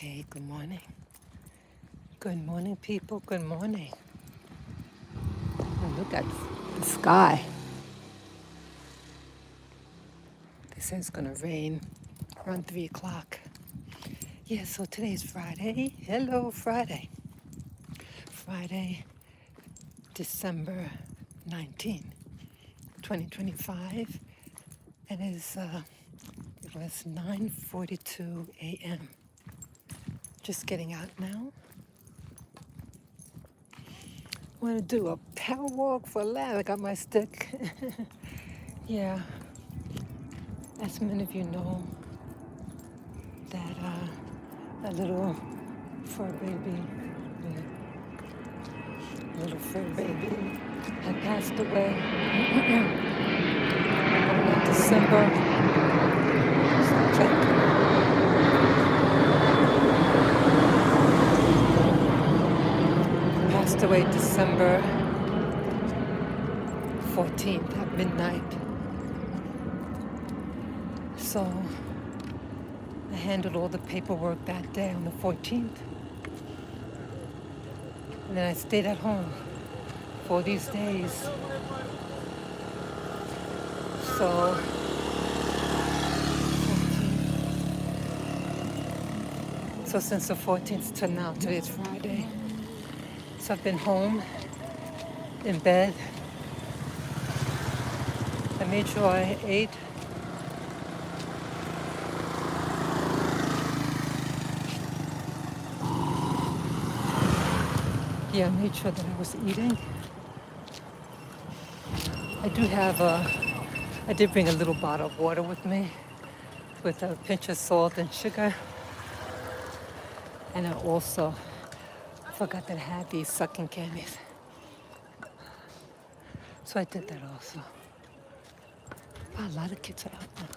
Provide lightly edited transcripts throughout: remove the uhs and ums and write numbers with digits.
Hey, good morning. Good morning, people. Good morning. And look at the sky. They say it's going to rain around 3 o'clock. Yeah, so today's Friday. Hello, Friday. Friday, December 19, 2025. It was 9:42 a.m. Just getting out now. I want to do a power walk for Lavvy. I got my stick. Yeah, as many of you know, that a little fur baby, little fur baby had passed away in December. Passed away December 14th at midnight. So I handled all the paperwork that day on the 14th. And then I stayed at home for these days. So since the 14th to now, today's Friday. So I've been home, in bed. I made sure I ate. Yeah, I made sure that I was eating. I did bring a little bottle of water with me with a pinch of salt and sugar. And I also forgot that I had these sucking candies. So I did that also. Wow, a lot of kids are out now.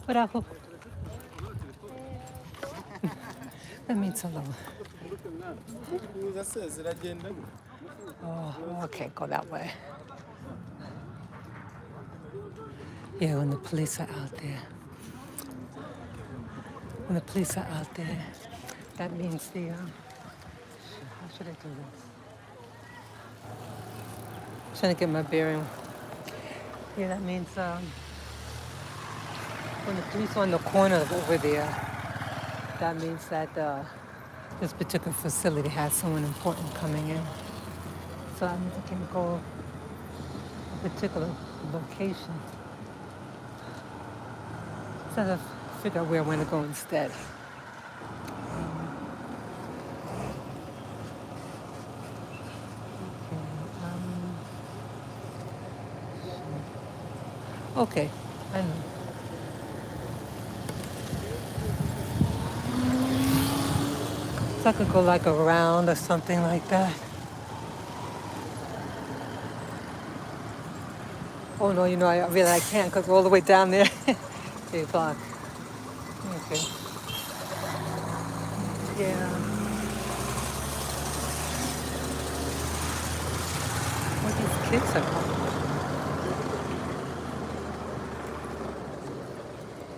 Bravo. That means hello. Oh, okay, go that way. Yeah, when the police are out there. That means how should I do this? Trying to get my bearing. Yeah, that means when the police are on the corner over there, that means that this particular facility has someone important coming in. So that means I can go a particular location. So I have to figure out where I want to go instead. Okay, I know. So I could go like around or something like that. Oh no, I can't because we're all the way down there. 8 o'clock. Okay. Yeah. What these kids are called.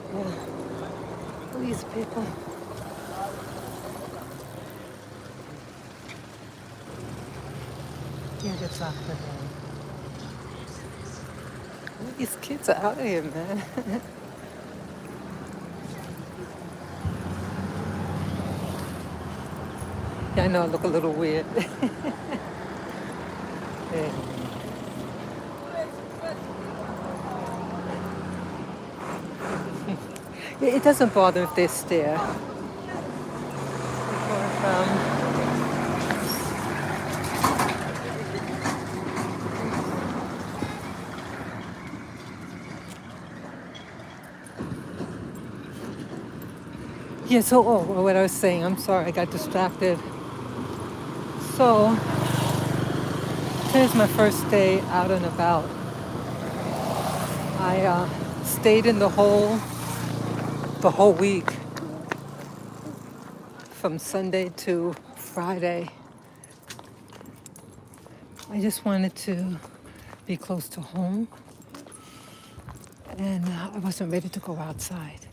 Yeah. Who are these people? Yeah, that's off the day. These kids are out of here, man. Yeah, I know I look a little weird. Yeah. It doesn't bother if they stare. Because, yeah, so, what I was saying, I'm sorry, I got distracted. So, today's my first day out and about. I stayed in the whole week from Sunday to Friday. I just wanted to be close to home, and I wasn't ready to go outside.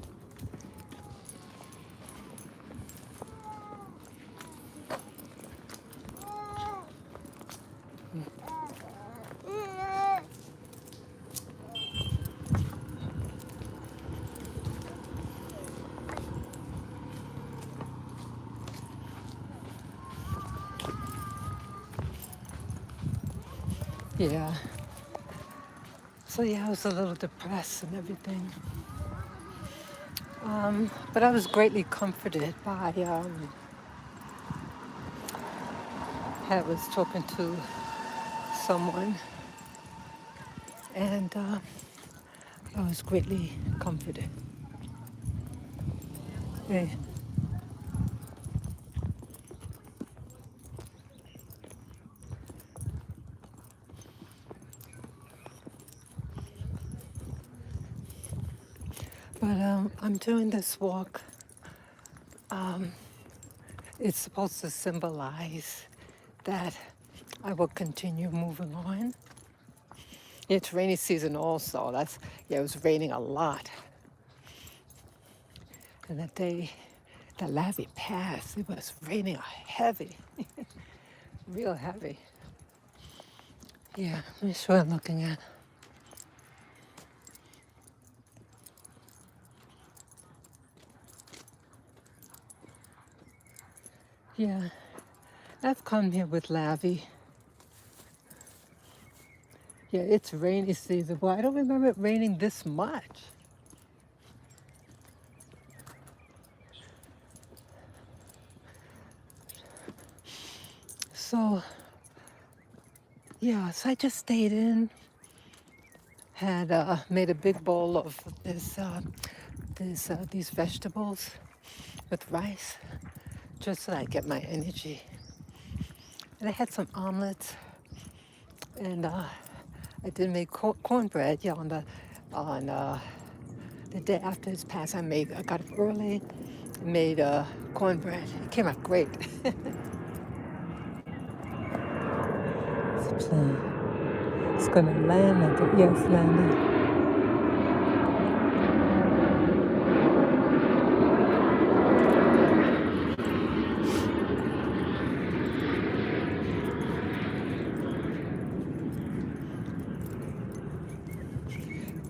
Yeah. So yeah, I was a little depressed and everything. But I was greatly comforted by, I was talking to someone, and I was greatly comforted. Yeah. But I'm doing this walk. It's supposed to symbolize that I will continue moving on. It's rainy season also. Yeah, it was raining a lot. And the day that Lavvy passed, it was raining heavy, real heavy. Yeah, that's what I'm looking at. Yeah, I've come here with Lavvy. Yeah, it's rainy season. Boy, I don't remember it raining this much. So, yeah, so I just stayed in, had made a big bowl of these vegetables with rice, just so I get my energy. And I had some omelets, and I did make cornbread. Yeah, on the day after his pass, I got up early, made cornbread. It came out great. It's it's gonna land. Yes, landing.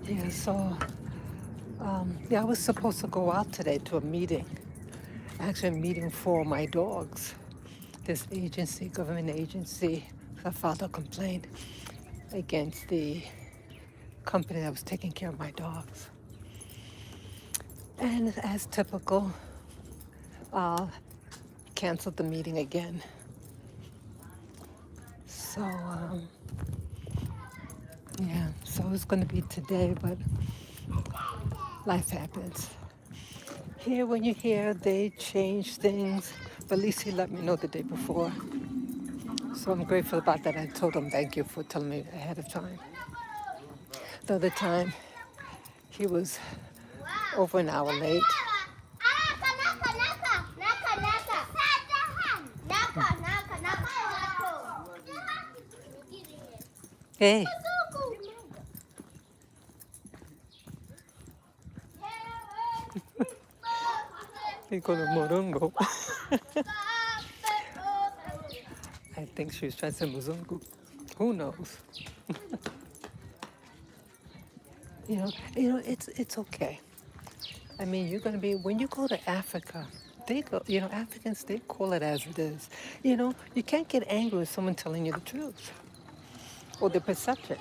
Yeah. So yeah, I was supposed to go out today to a meeting. Actually, a meeting for my dogs. This agency, government agency, I filed a complaint against the company that was taking care of my dogs. And as typical, canceled the meeting again. So, yeah, so it's going to be today, but life happens. Here, when you hear they change things, but at least he let me know the day before. So I'm grateful about that. I told him thank you for telling me ahead of time. The other time, he was over an hour late. Hey. He called him Morongo. I think she was trying to say Muzungu. Who knows? It's okay. I mean, you're gonna be when you go to Africa. They go, Africans, they call it as it is. You can't get angry with someone telling you the truth or the perception.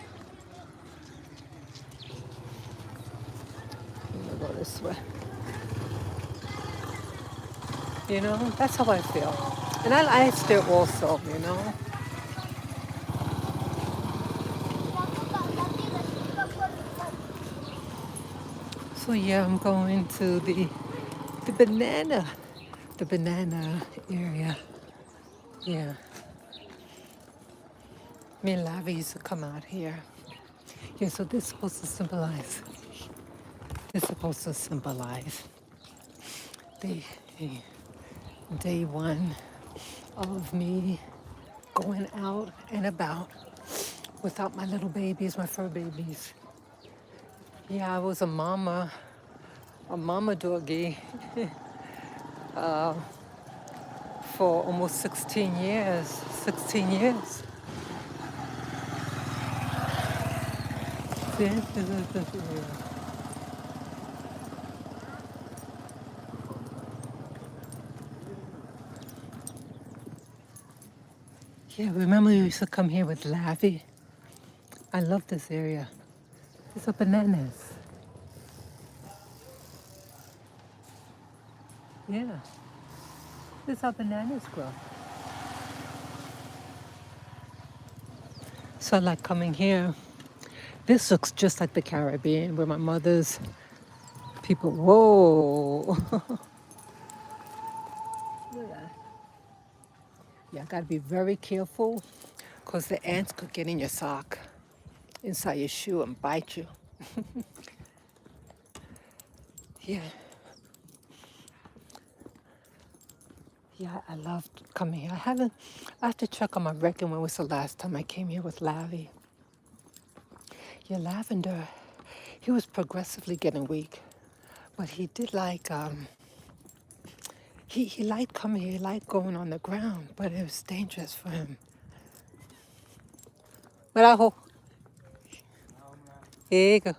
I'm gonna go this way. That's how I feel. And I stare also. So yeah, I'm going to the banana area. Yeah. Me and Lavvy used to come out here. Yeah, so this is supposed to symbolize the day one of me going out and about without my little babies, my fur babies. Yeah, I was a mama doggy for almost 16 years. 16 years. See? Yeah, remember we used to come here with Lavvy? I love this area. These are bananas. Yeah, this is how bananas grow. So I like coming here. This looks just like the Caribbean where my mother's people. Whoa. Look at that. Yeah, I gotta be very careful because the ants could get in your sock, inside your shoe and bite you. Yeah, yeah, I loved coming here. I have to check on my record when was the last time I came here with Lavvy. Yeah, Lavender, he was progressively getting weak, but he did like, he liked coming here, he liked going on the ground, but it was dangerous for him. But I hope, here you go.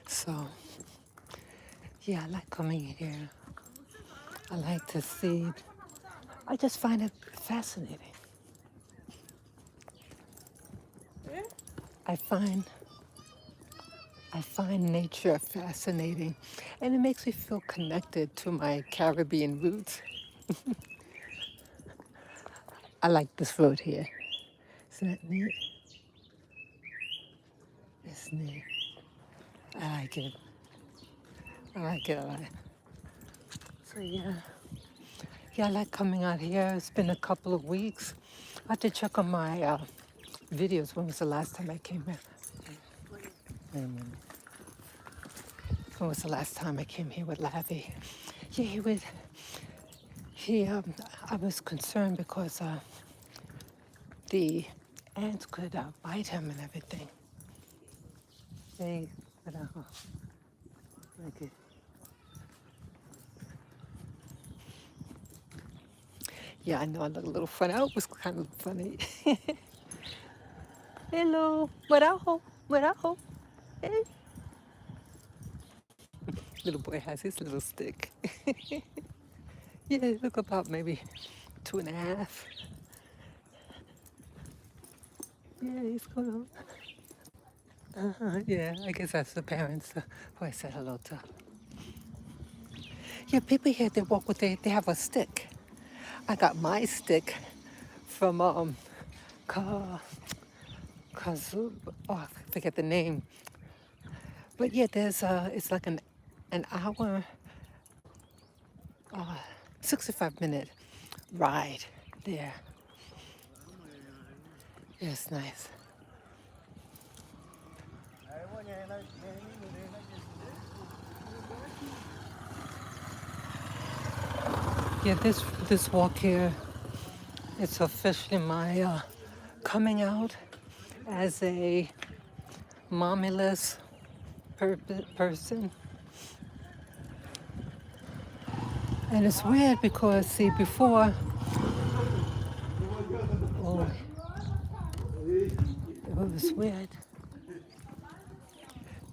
So, yeah, I like coming here. I like to see, I just find it fascinating. I find I find nature fascinating and it makes me feel connected to my Caribbean roots. I like this road here. Isn't that neat? It's neat. I like it. I like it a lot. So yeah. Yeah, I like coming out here. It's been a couple of weeks. I have to check on my videos. When was the last time I came here? Wait a minute. When was the last time I came here with Lavvy? Yeah, I was concerned because the ants could bite him and everything. They, but, like it. Yeah, I know I look a little funny. I was kind of funny. Hello, Marajo, Marajo. Hey. Little boy has his little stick. Yeah, look about maybe 2.5. Yeah, he's going on. Yeah, I guess that's the parents who I said hello to. Yeah, people here, they walk with, they have a stick. I got my stick from Kazoo, oh, I forget the name. But yeah, it's like an hour, 65-minute ride there. Yeah, it's nice. Yeah, this walk here, it's officially my coming out as a mommyless person. And it's weird because, see, before, oh, it was weird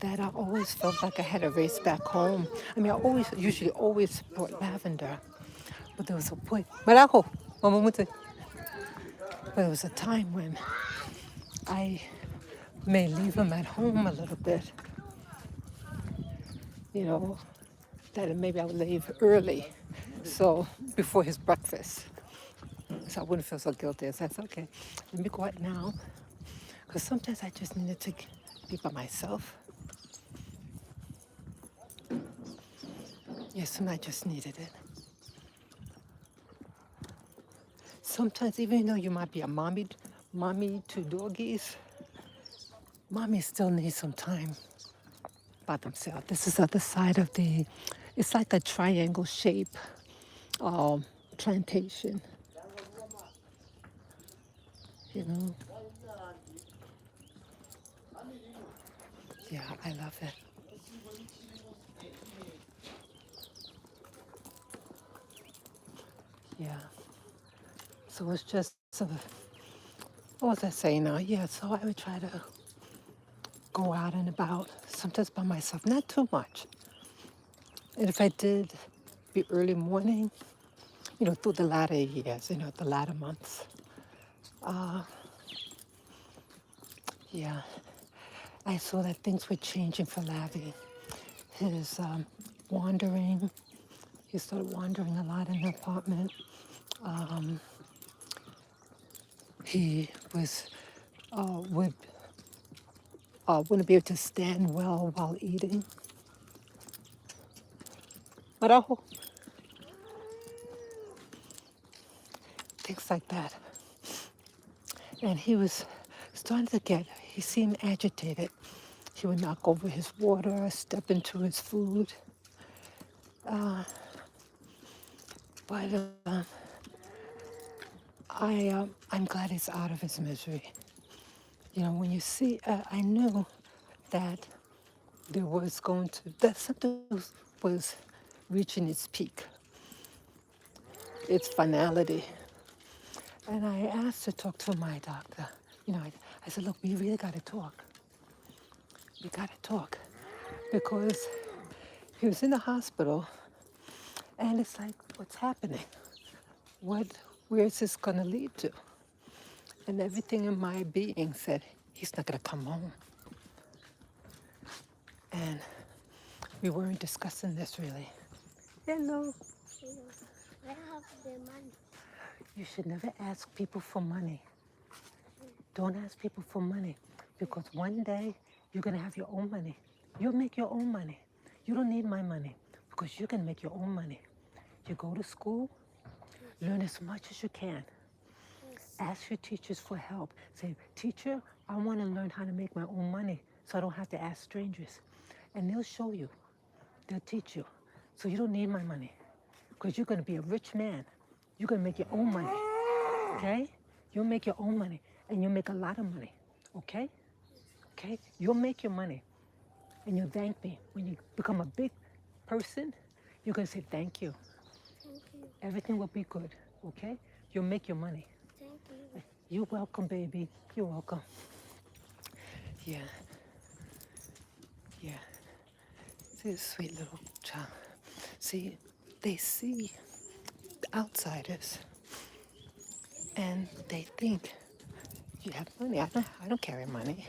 that I always felt like I had to race back home. I mean, usually always support Lavender, but there was a point. Marajo, Mamamuti. But there was a time when I may leave him at home a little bit, you know, that maybe I would leave early, so before his breakfast, so I wouldn't feel so guilty. So that's okay. Let me go out now, because sometimes I just needed to be by myself. Yes, and I just needed it. Sometimes, even though you might be a mommy to doggies, mommy still needs some time by themselves. This is the other side of it's like a triangle shape plantation, you know. Yeah, I love it. Yeah. So it's just, what was I saying now? Yeah, so I would try to go out and about, sometimes by myself, not too much. And if I did, be early morning, through the latter years, the latter months. Yeah, I saw that things were changing for Lavvy. His wandering, he started wandering a lot in the apartment. He was would wouldn't be able to stand well while eating. Marajo, things like that. And he was starting to get, he seemed agitated. He would knock over his water, step into his food. But I'm glad he's out of his misery. You know, when you see, I knew that there was going to, that something was reaching its peak, its finality. And I asked to talk to my doctor. You know, I said, look, we really got to talk. We got to talk. Because he was in the hospital, and it's like, what's happening? Where is this going to lead to? And everything in my being said, he's not going to come home. And we weren't discussing this really. Hello. I have the money. You should never ask people for money. Don't ask people for money because one day you're going to have your own money. You'll make your own money. You don't need my money because you can make your own money. You go to school, learn as much as you can. Yes. Ask your teachers for help. Say, teacher, I want to learn how to make my own money so I don't have to ask strangers. And they'll show you. They'll teach you. So you don't need my money because you're going to be a rich man. You're going to make your own money, okay? You'll make your own money and you'll make a lot of money, okay? Okay? You'll make your money and you'll thank me. When you become a big person, you're going to say thank you. Thank you. Everything will be good, okay? You'll make your money. Thank you. You're welcome, baby. You're welcome. Yeah, yeah. This sweet little child. See, they see outsiders and they think you have money. I don't carry money.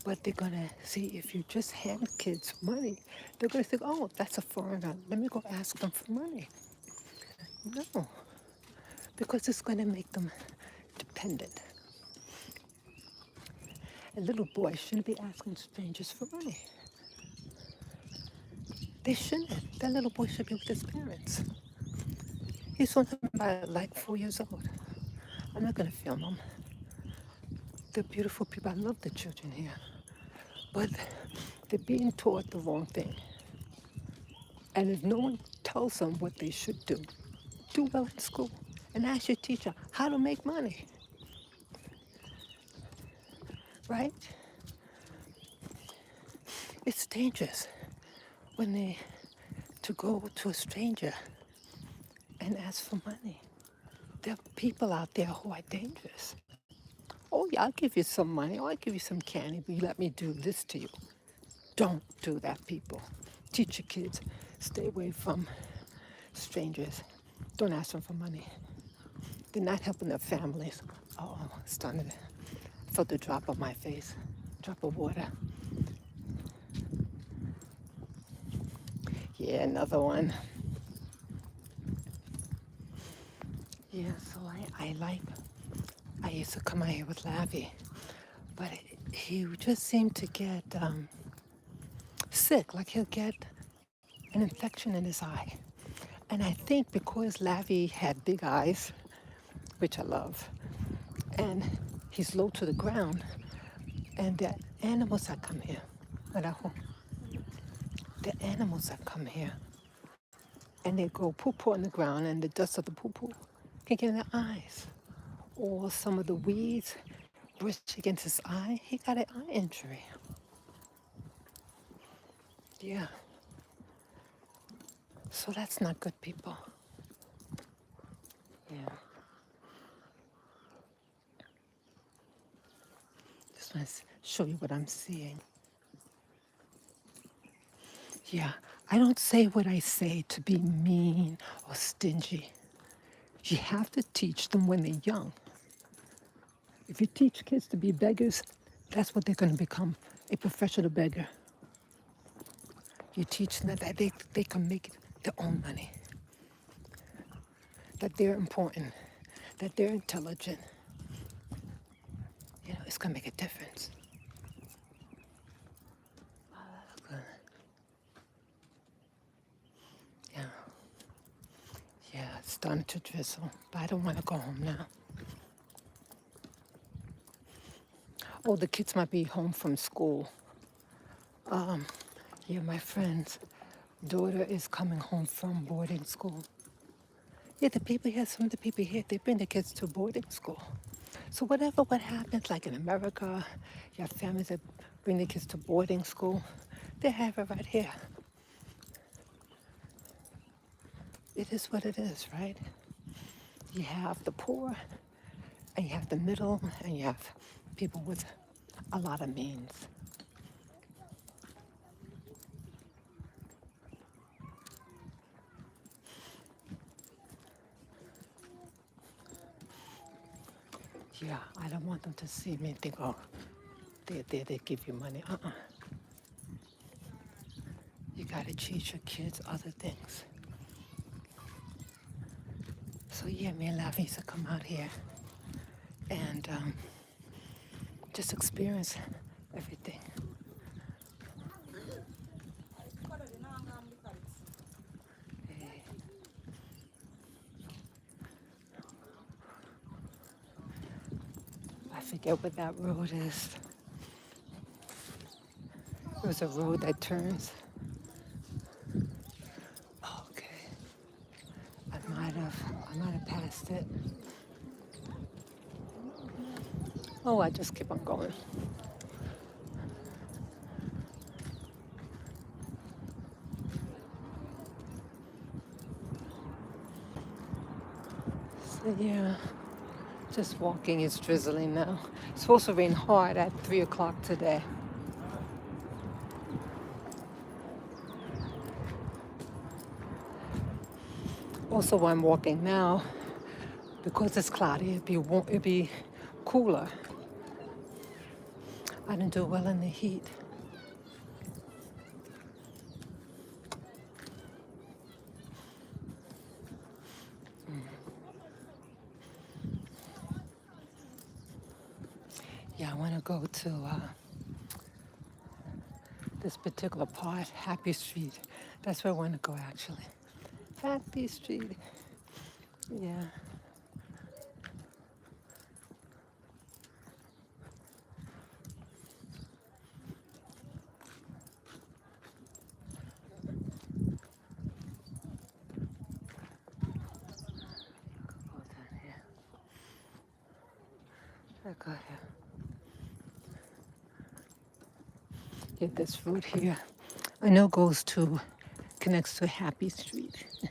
But they're gonna see if you just hand kids money, they're gonna think, oh, that's a foreigner. Let me go ask them for money. No, because it's gonna make them dependent. A little boy shouldn't be asking strangers for money. They shouldn't. That little boy should be with his parents. He's only about like 4 years old. I'm not gonna film him. They're beautiful people. I love the children here. But they're being taught the wrong thing. And if no one tells them what they should do well in school. And ask your teacher how to make money, right? It's dangerous when they to go to a stranger and ask for money. There are people out there who are dangerous. Oh yeah, I'll give you some money, or I'll give you some candy, but you let me do this to you. Don't do that, people. Teach your kids, stay away from strangers. Don't ask them for money. They're not helping their families. Oh, starting to, I felt a drop on my face, drop of water. Yeah, another one. Yeah, so I used to come out here with Lavvy, but he just seemed to get sick, like he'll get an infection in his eye. And I think because Lavvy had big eyes, which I love, and he's low to the ground, and the animals that come here, the animals that come here, and they go poo-poo on the ground, and the dust of the poo-poo can get in their eyes. Or some of the weeds brush against his eye. He got an eye injury. Yeah. So that's not good, people. Yeah. Just want to show you what I'm seeing. Yeah. I don't say what I say to be mean or stingy. You have to teach them when they're young. If you teach kids to be beggars, that's what they're going to become, a professional beggar. You teach them that they can make their own money, that they're important, that they're intelligent. You know, it's going to make a difference. Oh, that's good. Yeah. Yeah, it's starting to drizzle, but I don't want to go home now. Oh, the kids might be home from school. Yeah, my friend's daughter is coming home from boarding school. Yeah, the people here, some of the people here, they bring the kids to boarding school. So what happens, like in America, you have families that bring their kids to boarding school. They have it right here. It is what it is, right? You have the poor, and you have the middle, and you have people with a lot of means. Yeah, I don't want them to see me and think, oh, they give you money. You gotta teach your kids other things. So yeah, me and Lavvy used to come out here and just experience everything. I forget what that road is. There's a road that turns. Okay, I might have passed it. Oh, I just keep on going. So yeah, just walking. It's drizzling now. It's supposed to rain hard at 3 o'clock today. Also, while I'm walking now, because it's cloudy, it'd be cooler. I didn't do well in the heat. Yeah, I want to go to this particular part, Happy Street. That's where I want to go, actually. Happy Street. Yeah. Go down here. I go here. Get this route here. I know connects to Happy Street. I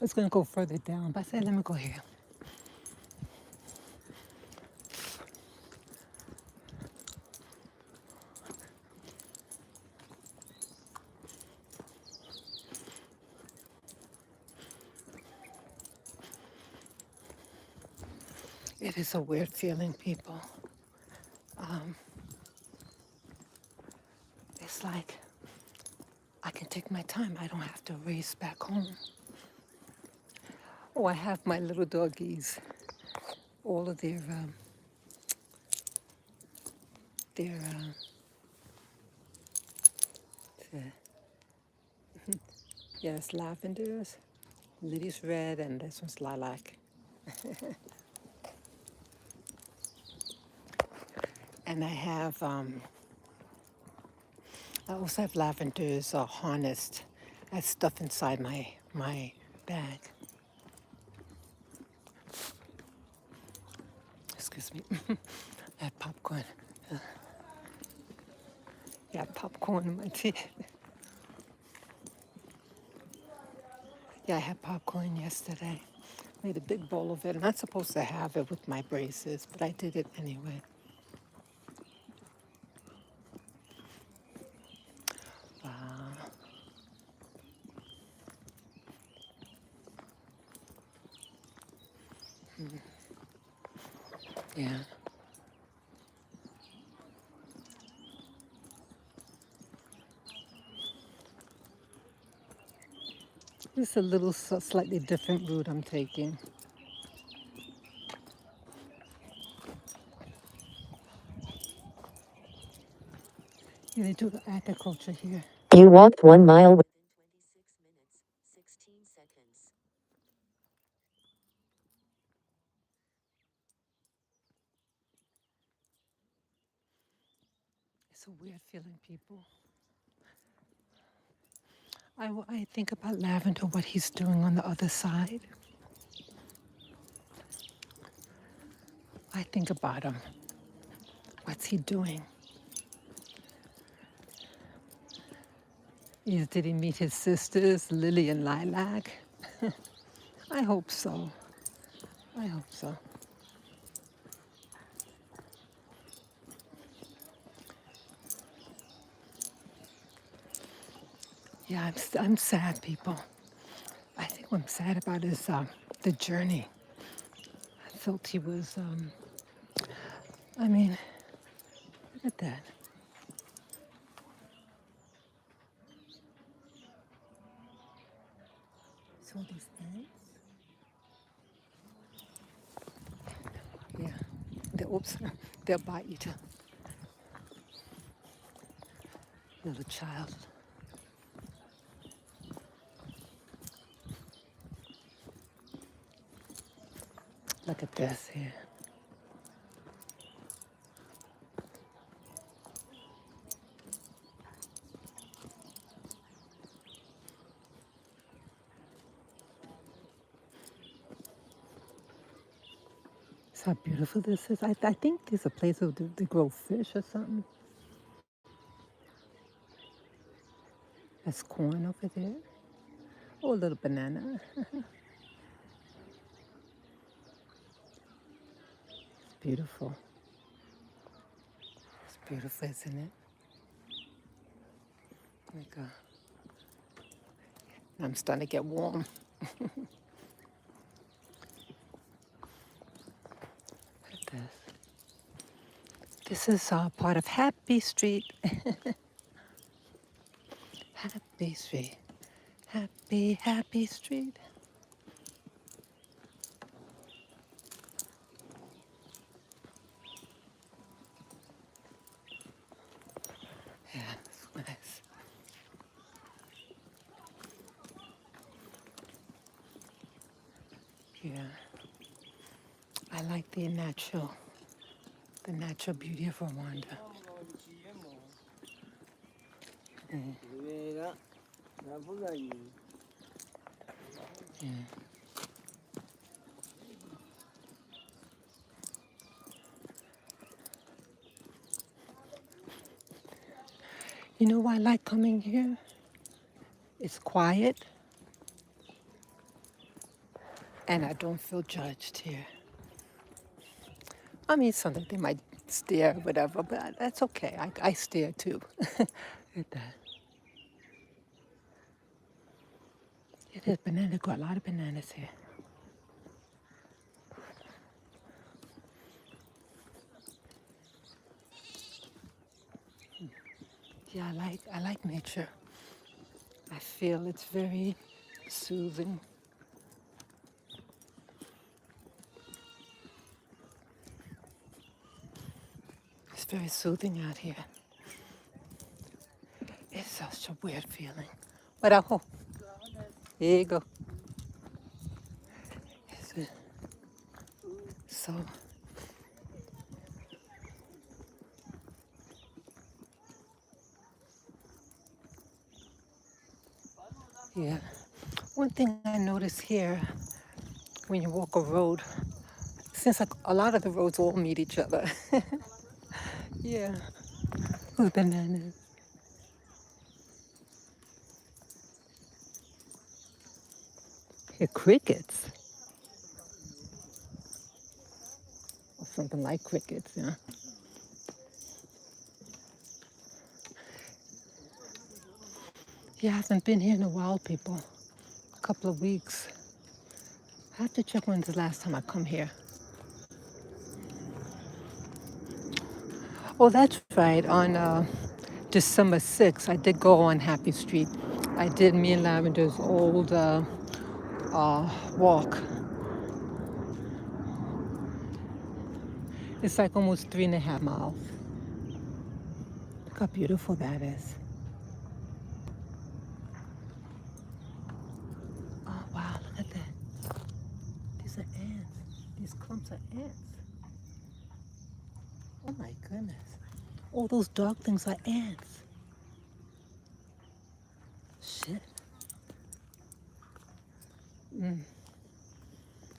was gonna go further down, but I said let me go here. It is a weird feeling, people. It's like I can take my time. I don't have to race back home. Oh, I have my little doggies. All of their yes, lavenders. Lily's red and this one's lilac. And I also have lavenders harnessed. I have stuff inside my bag. Excuse me. I have popcorn. Yeah, popcorn in my teeth. Yeah, I had popcorn yesterday. Made a big bowl of it. I'm not supposed to have it with my braces, but I did it anyway. Wow. Yeah. This is a little slightly different route I'm taking. Yeah, they do the agriculture here. You walked 1 mile within 26 minutes, 16 seconds. It's a weird feeling, people. I think about Lavender, what he's doing on the other side. I think about him. What's he doing? Did he meet his sisters, Lily and Lilac? I hope so. I hope so. Yeah, I'm sad, people. I think what I'm sad about is the journey. I felt he was, I mean, look at that. See all these ants? Yeah. Oops, they'll bite you too. Little child. Look at this here. See how beautiful this is? I think there's a place where they grow fish or something. That's corn over there. Oh, a little banana. It's beautiful. It's beautiful, isn't it? Like I'm starting to get warm. Look at this. This is part of Happy Street. Happy Street. Happy, happy street. Yeah, it's nice. Yeah. I like the natural beauty of Rwanda. Mm. Yeah. You know why I like coming here? It's quiet and I don't feel judged here. I mean, sometimes they might stare, whatever, but that's okay. I stare too. Look at that. It is banana. Got a lot of bananas here. Yeah, I like nature. I feel it's very soothing. It's very soothing out here. It's such a weird feeling. But I hope. Here you go. So, yeah. One thing I notice here when you walk a road, since like a lot of the roads all meet each other. Yeah. With bananas. Here, crickets. Or something like crickets, yeah. Yeah, I haven't been here in a while, people. A couple of weeks. I have to check when's the last time I come here. Oh, that's right. On December 6th, I did go on Happy Street. I did me and Lavender's old walk. It's like almost 3.5 miles. Look how beautiful that is. Oh, wow, look at that. These are ants. These clumps are ants. Oh, my goodness. All those dark things are ants. Shit.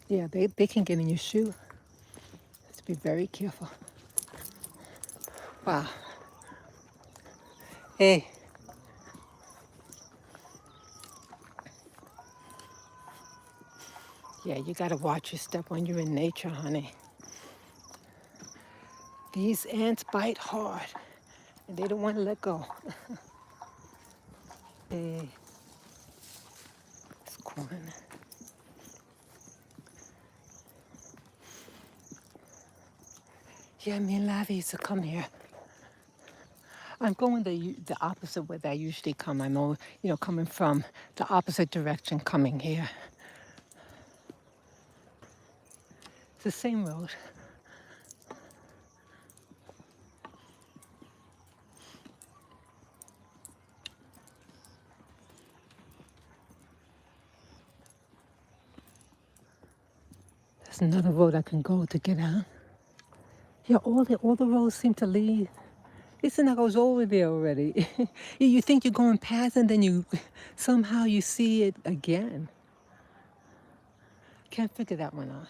Yeah, they can get in your shoe. Have to be very careful. Wow. Hey. Yeah, you gotta watch your step when you're in nature, honey. These ants bite hard, and they don't want to let go. Hey, it's corn. Yeah, me and Lavvy used to come here. I'm going the opposite way that I usually come. I'm all, coming from the opposite direction coming here. It's the same road. There's another road I can go to get out. Yeah, all the roads seem to lead. Isn't like I was over there already? You think you're going past and then you somehow you see it again. Can't figure that one out.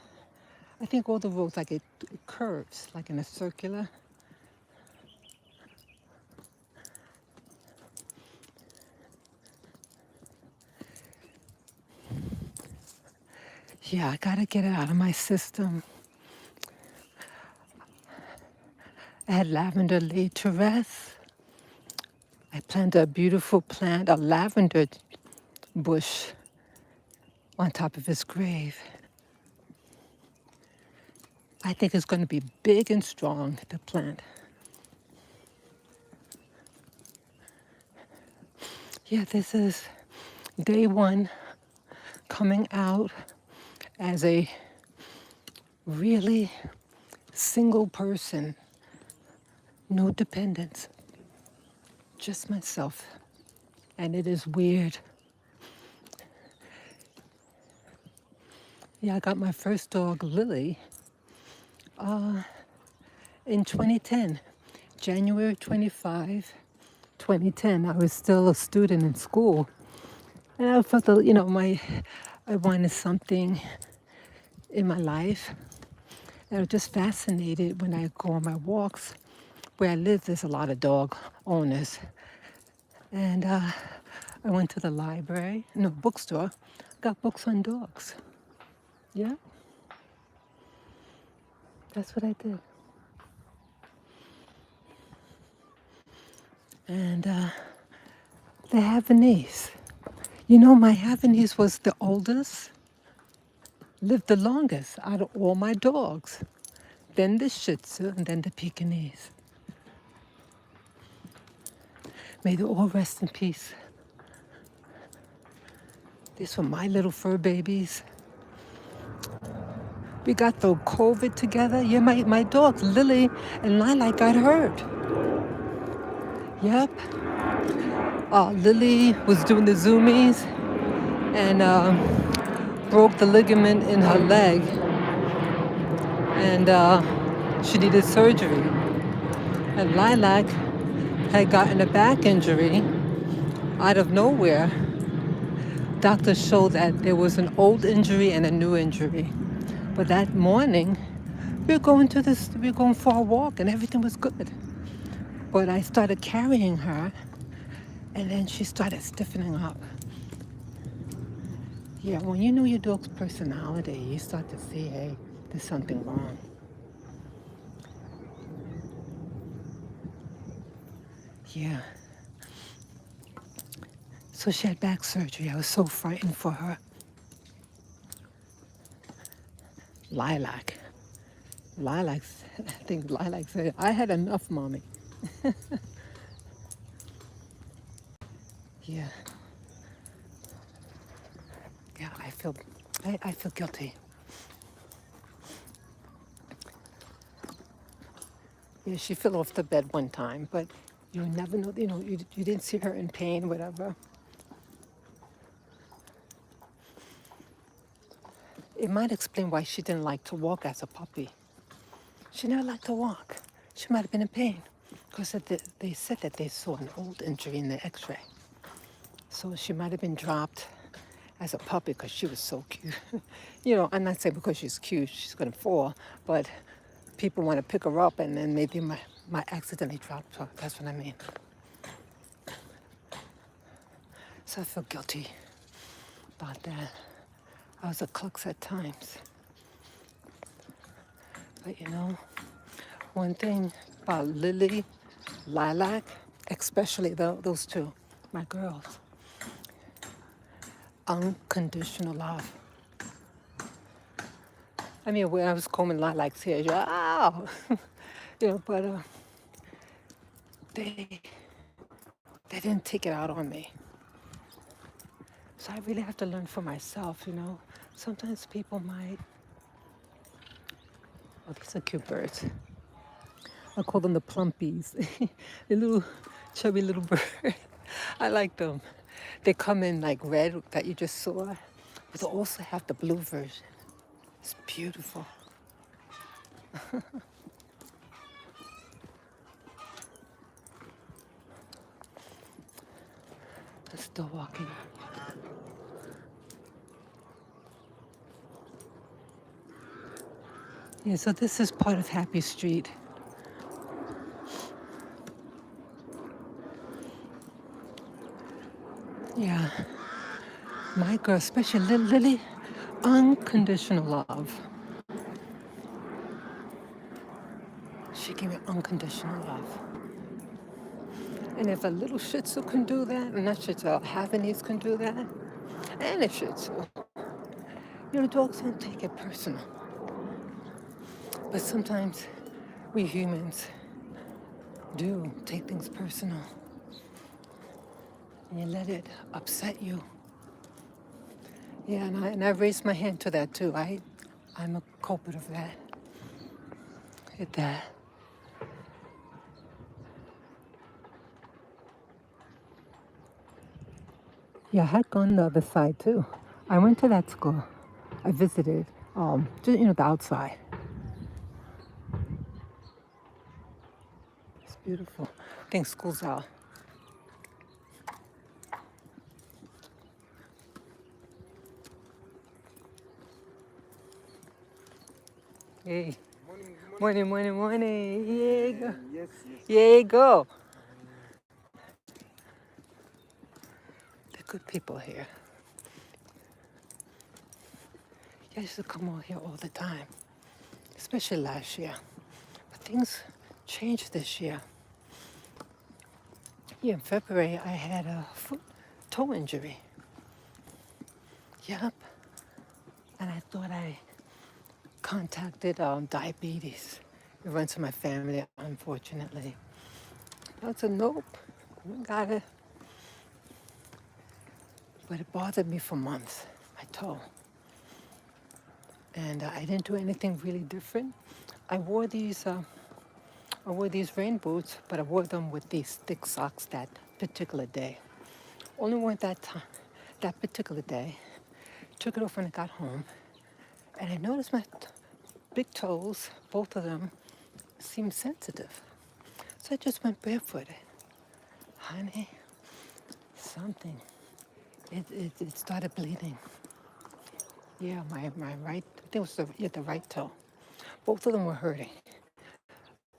I think all the roads like it curves, like in a circular. Yeah, I gotta get it out of my system. I had lavender laid to rest. I planted a beautiful plant, a lavender bush on top of his grave. I think it's going to be big and strong, the plant. Yeah, this is day one coming out as a really single person, no dependents, just myself. And it is weird. Yeah, I got my first dog, Lily, in 2010, January 25, 2010. I was still a student in school. And I felt that, I wanted something in my life. And I was just fascinated when I go on my walks. Where I live, there's a lot of dog owners. And I went to the library, no, bookstore, got books on dogs. Yeah, that's what I did. And the Havanese. My Havanese was the oldest, lived the longest out of all my dogs. Then the Shih Tzu, and then the Pekingese. May they all rest in peace. These were my little fur babies. We got through COVID together. Yeah, my dogs, Lily and Lilac, got hurt. Yep. Lily was doing the zoomies and broke the ligament in her leg. And she needed surgery. And Lilac had gotten a back injury out of nowhere. Doctors showed that there was an old injury and a new injury. But that morning, we were going for a walk and everything was good. But I started carrying her and then she started stiffening up. Yeah, when you know your dog's personality, you start to see, hey, there's something wrong. Yeah. So she had back surgery. I was so frightened for her. Lilac. Lilac, I think Lilac said, I had enough, mommy. Yeah, yeah, I feel guilty. Yeah, she fell off the bed one time, but you never know, you didn't see her in pain, whatever. It might explain why she didn't like to walk as a puppy. She never liked to walk. She might have been in pain because they said that they saw an old injury in the x-ray. So she might have been dropped as a puppy because she was so cute. I'm not saying because she's cute, she's going to fall, but people want to pick her up and then maybe might accidentally drop her. That's what I mean. So I feel guilty about that. I was a klutz at times. But one thing about Lily, Lilac, especially those two, my girls, unconditional love. I mean, when I was combing Lilac's hair, oh, but they didn't take it out on me. So I really have to learn for myself. Sometimes people might, oh, these are cute birds. I call them the plumpies. The little chubby little bird. I like them. They come in like red that you just saw, but they also have the blue version. It's beautiful. I'm still walking. Yeah, so this is part of Happy Street. Yeah, my girl, especially Lily, unconditional love. She gave me unconditional love. And if a little Shih Tzu can do that, and not Shih Tzu, Havanese can do that, and a Shih Tzu, dogs don't take it personal. But sometimes we humans do take things personal, and you let it upset you. Yeah, and I raised my hand to that too. I'm a culprit of that. At that. Yeah, I had gone the other side too. I went to that school. I visited, just, the outside. It's beautiful. I think school's out. Hey, morning, morning, morning. Here you go. Yes, Here you go. They're good people here. I used to come over here all the time, especially last year. But things changed this year. Yeah, in February, I had a toe injury. Yep. And I thought I contacted diabetes. It runs in my family, unfortunately. I said, nope, you got it. But it bothered me for months, my toe. And I didn't do anything really different. I wore these rain boots, but I wore them with these thick socks that particular day. Only wore it that particular day. Took it off when I got home, and I noticed my big toes, both of them, seemed sensitive. So I just went barefooted. Honey, something. It started bleeding. Yeah, my right, I think it was the right toe. Both of them were hurting.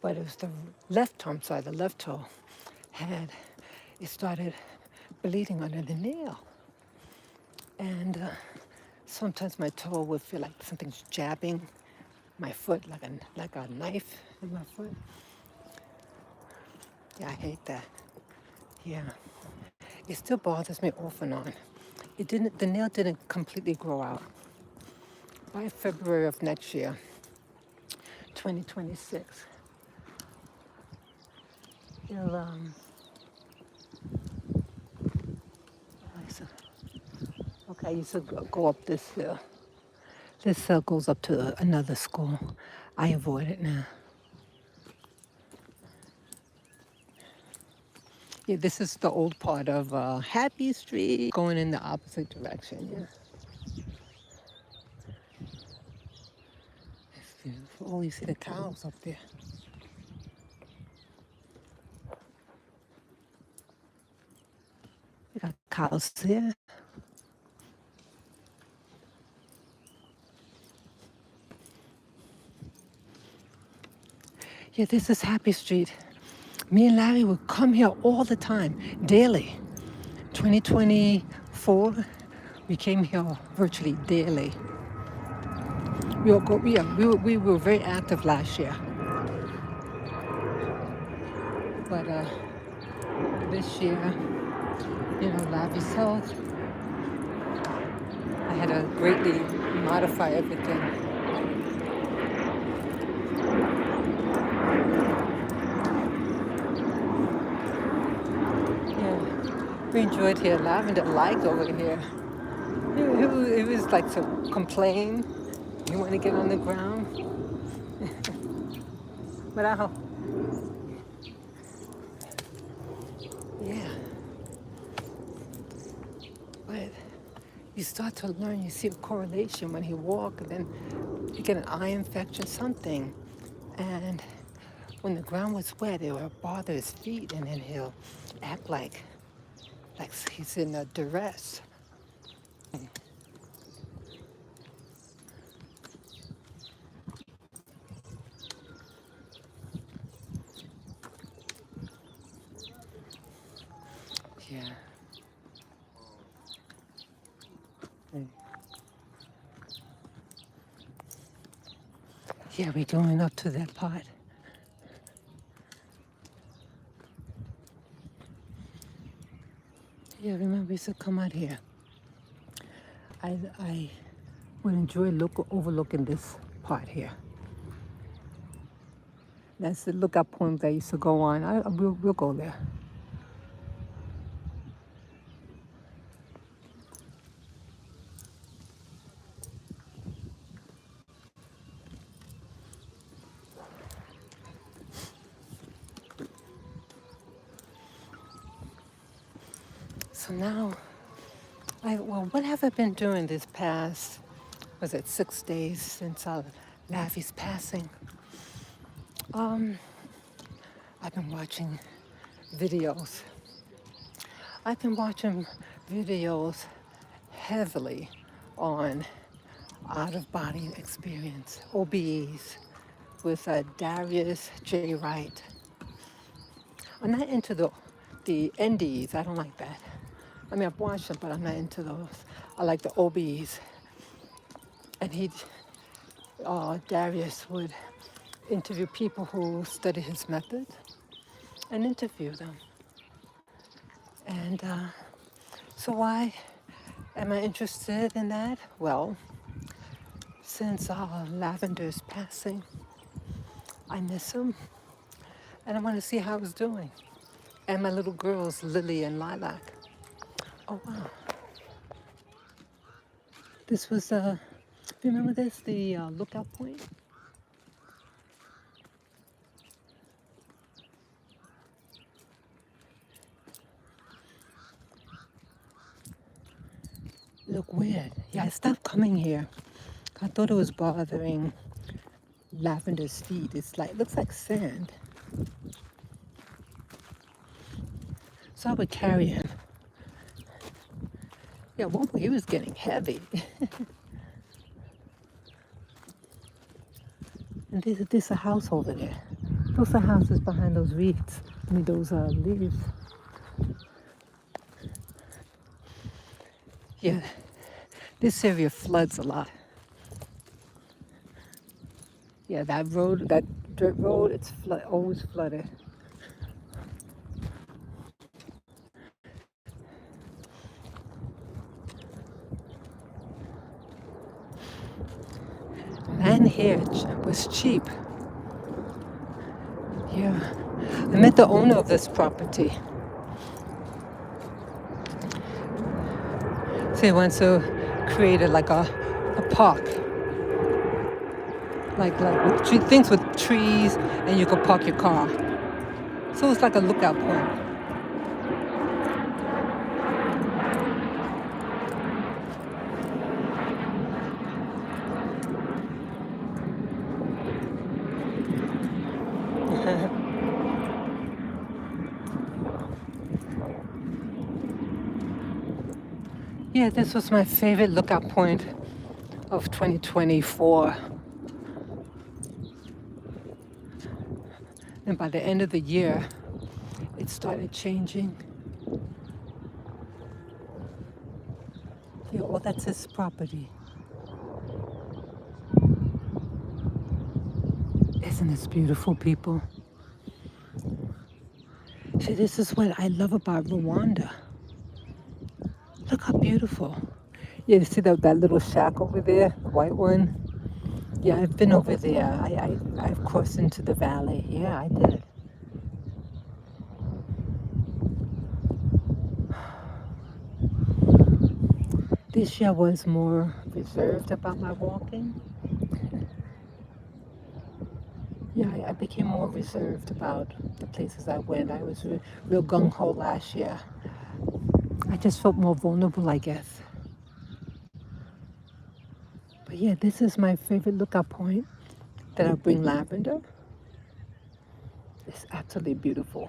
But it was the left toe, I'm sorry, the left toe it started bleeding under the nail. And sometimes my toe would feel like something's jabbing my foot, like a knife in my foot. Yeah, I hate that. Yeah. It still bothers me off and on. The nail didn't completely grow out. By February of next year, 2026. He'll, okay, I used to go up this hill. This hill goes up to another school. I avoid it now. Yeah, this is the old part of Happy Street, going in the opposite direction. Yeah, it's beautiful. Oh, you see the cows up there. We got cows there. Yeah, this is Happy Street. Me and Larry would come here all the time, daily. 2024, we came here virtually daily. We were very active last year, but this year, Lavvy's health, I had to greatly modify everything. Yeah, we enjoyed here. Lavender liked over here. It was like to complain. You want to get on the ground, but yeah. But you start to learn. You see a correlation when he walks, and then you get an eye infection, something, and when the ground was wet, it would bother his feet, and then he'll act like he's in a duress. Yeah. Yeah, we're going up to that part. Yeah, remember we used to come out here. I would enjoy overlooking this part here. That's the lookout point that I used to go on. We'll go there. So now, what have I been doing this past, was it 6 days since Lavvy's passing? I've been watching videos. I've been watching videos heavily on out-of-body experience, OBEs, with Darius J. Wright. I'm not into the NDs. I don't like that. I mean, I've watched them, but I'm not into those. I like the OBs. And Darius would interview people who study his method and interview them. And so why am I interested in that? Well, since Lavender's passing, I miss him, and I want to see how he's doing. And my little girls, Lily and Lilac. Oh, wow. This was, remember this, the lookout point? Look weird. Yeah, I stopped coming here. I thought it was bothering Lavender's feet. Looks like sand. So I would carry him. Yeah, one point he was getting heavy. And there's a house over there. Those are houses behind those reeds. I mean, those leaves. Yeah, this area floods a lot. Yeah, that dirt road, it's always flooded. Land here was cheap. Yeah. I met the owner of this property. So he wants to create like a park, like with things with trees, and you could park your car. So it's like a lookout point. Yeah, this was my favorite lookout point of 2024. And by the end of the year, it started changing. Yeah, well, that's his property. Isn't this beautiful, people? See, this is what I love about Rwanda. Look how beautiful. Yeah, you see that little shack over there, the white one? Yeah, I've been over there. I've crossed into the valley. Yeah, I did. This year was more reserved about my walking. Yeah, I became more reserved about the places I went. I was real gung-ho last year. I just felt more vulnerable, I guess. But yeah, this is my favorite lookout point that I bring Lavender. It's absolutely beautiful.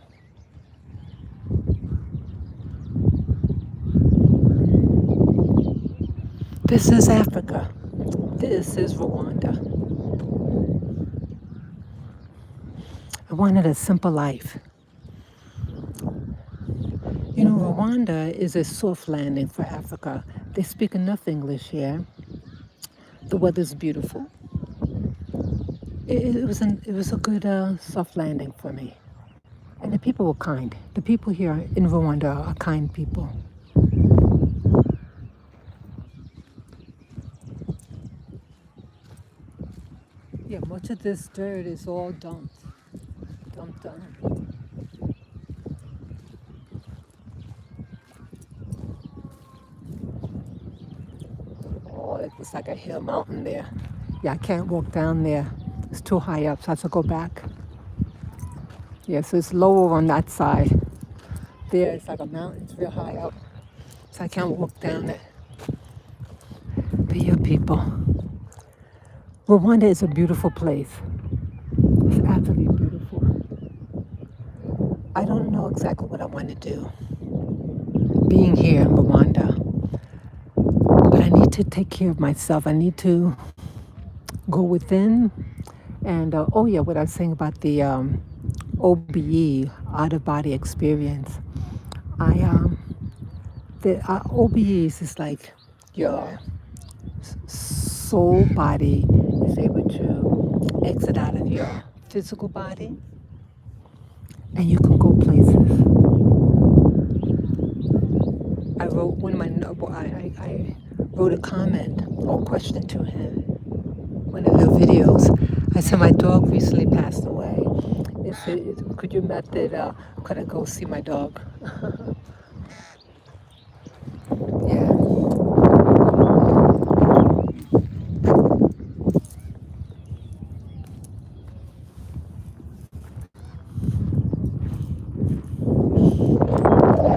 This is Africa. This is Rwanda. I wanted a simple life. You know, Rwanda is a soft landing for Africa. They speak enough English here. The weather's beautiful. It was a good soft landing for me. And the people were kind. The people here in Rwanda are kind people. Yeah, much of this dirt is all dumped on. Oh, it looks like a hill mountain there. Yeah, I can't walk down there. It's too high up, so I have to go back. Yeah, so it's lower on that side. There, it's like a mountain. It's real high up, so I can't walk down it. But yeah, people, Rwanda is a beautiful place. It's absolutely beautiful. I don't know exactly what I want to do being here in Rwanda, but I need to take care of myself. I need to go within. And oh yeah, what I was saying about the OBE, out of body experience. I the OBEs is like your soul body is able to exit out of your physical body, and you can go places. I wrote one of my I wrote a comment or question to him. One of the videos. I said my dog recently passed away. It said, could you method? Could I go see my dog? Yeah.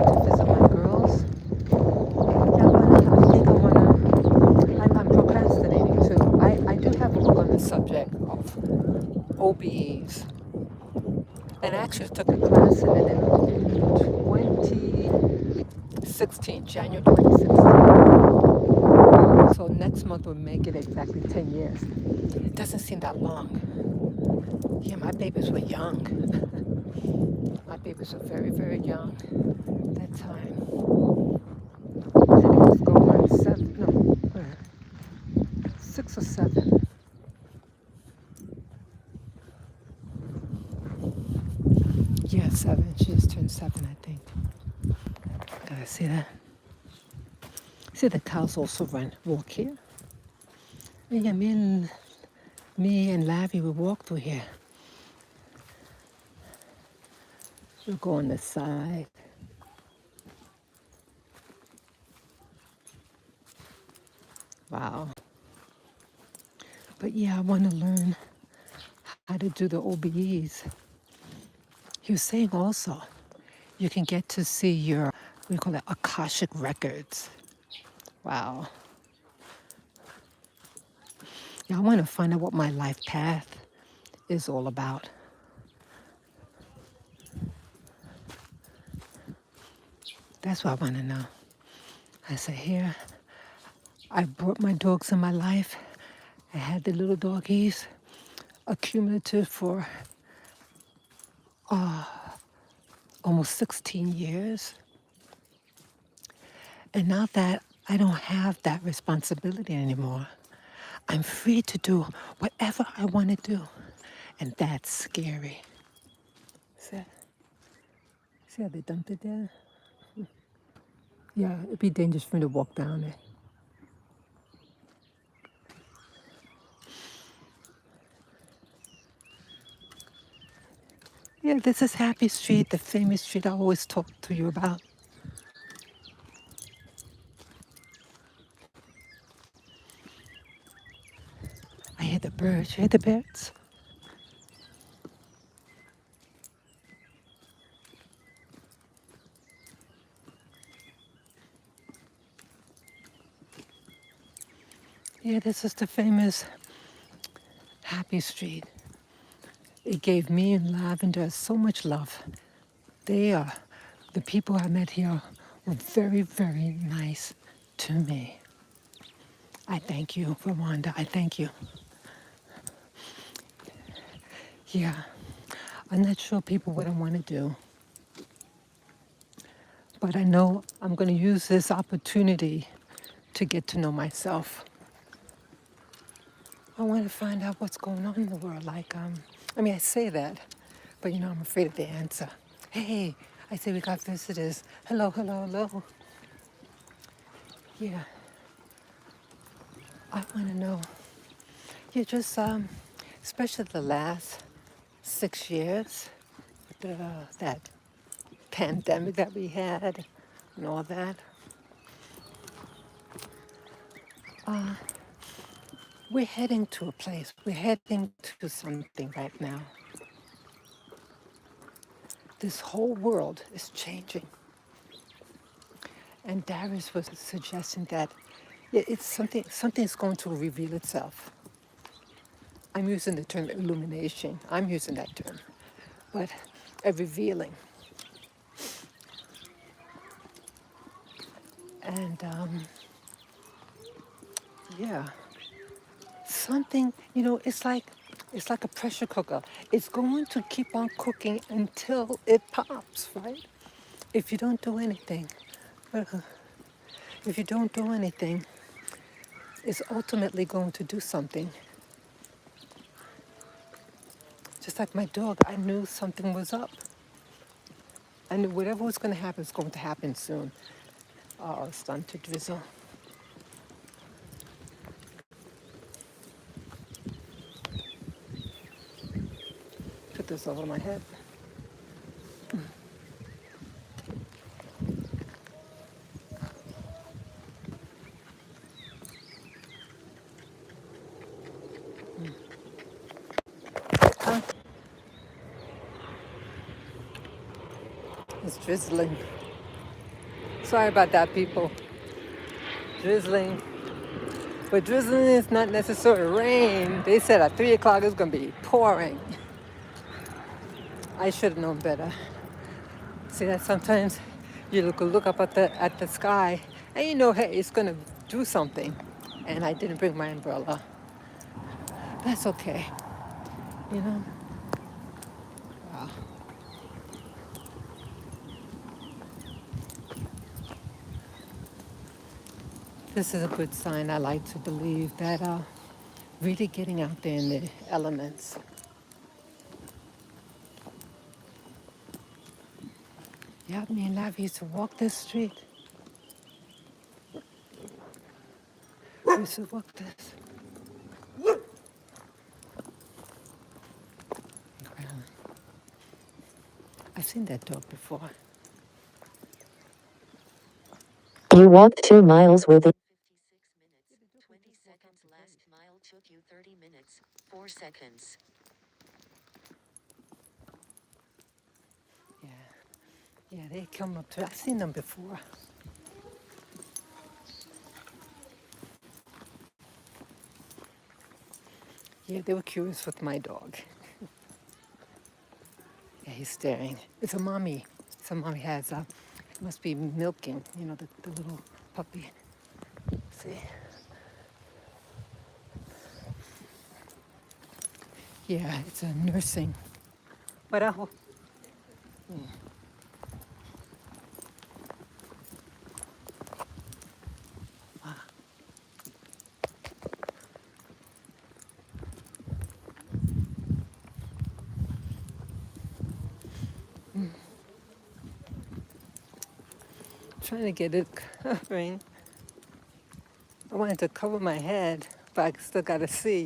To visit my girls. Yeah, I think I wanna. I'm procrastinating too. I do have a book on the subject of OBEs, and I actually took a class in it in 2016, January 2016. So next month will make it exactly 10 years. It doesn't seem that long. Yeah, my babies were young. My babies were very, very young at that time. I think it was going 7, no, 6 or 7. Yeah, 7. She just turned 7, I think. Gotta see that. See, the cows also walk here. Yeah, me and Lavvy would walk through here. We'll go on the side. Wow. But yeah, I want to learn how to do the OBEs. He was saying also, you can get to see your, we call it Akashic records. Wow. Yeah, I want to find out what my life path is all about. That's what I want to know. I said, here, I brought my dogs in my life. I had the little doggies, accumulative for almost 16 years. And now that I don't have that responsibility anymore, I'm free to do whatever I want to do. And that's scary. See, see how they dumped it there? Yeah, it'd be dangerous for me to walk down there. Yeah, this is Happy Street, the famous street I always talk to you about. I hear the birds. You hear the birds? Yeah, this is the famous Happy Street. It gave me and Lavender so much love. They are, the people I met here were very, very nice to me. I thank you, Rwanda. I thank you. Yeah, I'm not sure people what I want to do, but I know I'm going to use this opportunity to get to know myself. I want to find out what's going on in the world. I mean, I say that, but I'm afraid of the answer. Hey, I say we got visitors. Hello, hello, hello. Yeah, I want to know. Yeah, just especially the last 6 years, that pandemic that we had and all that. We're heading to a place. We're heading to something right now. This whole world is changing. And Darius was suggesting that it's something's going to reveal itself. I'm using the term illumination. I'm using that term. But a revealing. And yeah, something, it's like a pressure cooker. It's going to keep on cooking until it pops, right? If you don't do anything. If you don't do anything, it's ultimately going to do something. Just like my dog, I knew something was up. I knew whatever was going to happen is going to happen soon. Oh, it's starting to drizzle. Put this over my head. Ah, it's drizzling. Sorry about that, people. Drizzling. But drizzling is not necessarily rain. They said at 3 o'clock it's going to be pouring. I should have known better. See that sometimes you look up at the sky and hey, it's going to do something. And I didn't bring my umbrella. That's okay. You know? Wow. This is a good sign. I like to believe that really getting out there in the elements. Yeah, me and Lavvy used to walk this street. We used to walk this. I've seen that dog before. You walked 2 miles within 56 minutes, 20 seconds. Last mile took you 30 minutes, 4 seconds. Yeah. Yeah, they come up to, I've seen them before. Yeah, they were curious with my dog. Yeah, he's staring. It's a mommy. Some mommy has, must be milking, the little puppy. See? Yeah, it's a nursing. Carajo. Trying to get it covering. I wanted to cover my head, but I still gotta see.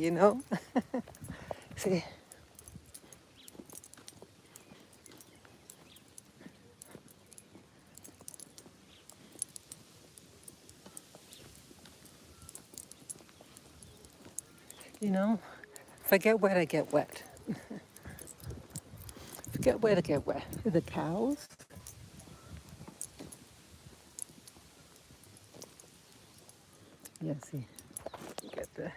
See? You know? Forget where to get wet. Forget where to get wet. The cows? Yeah, see. Get the.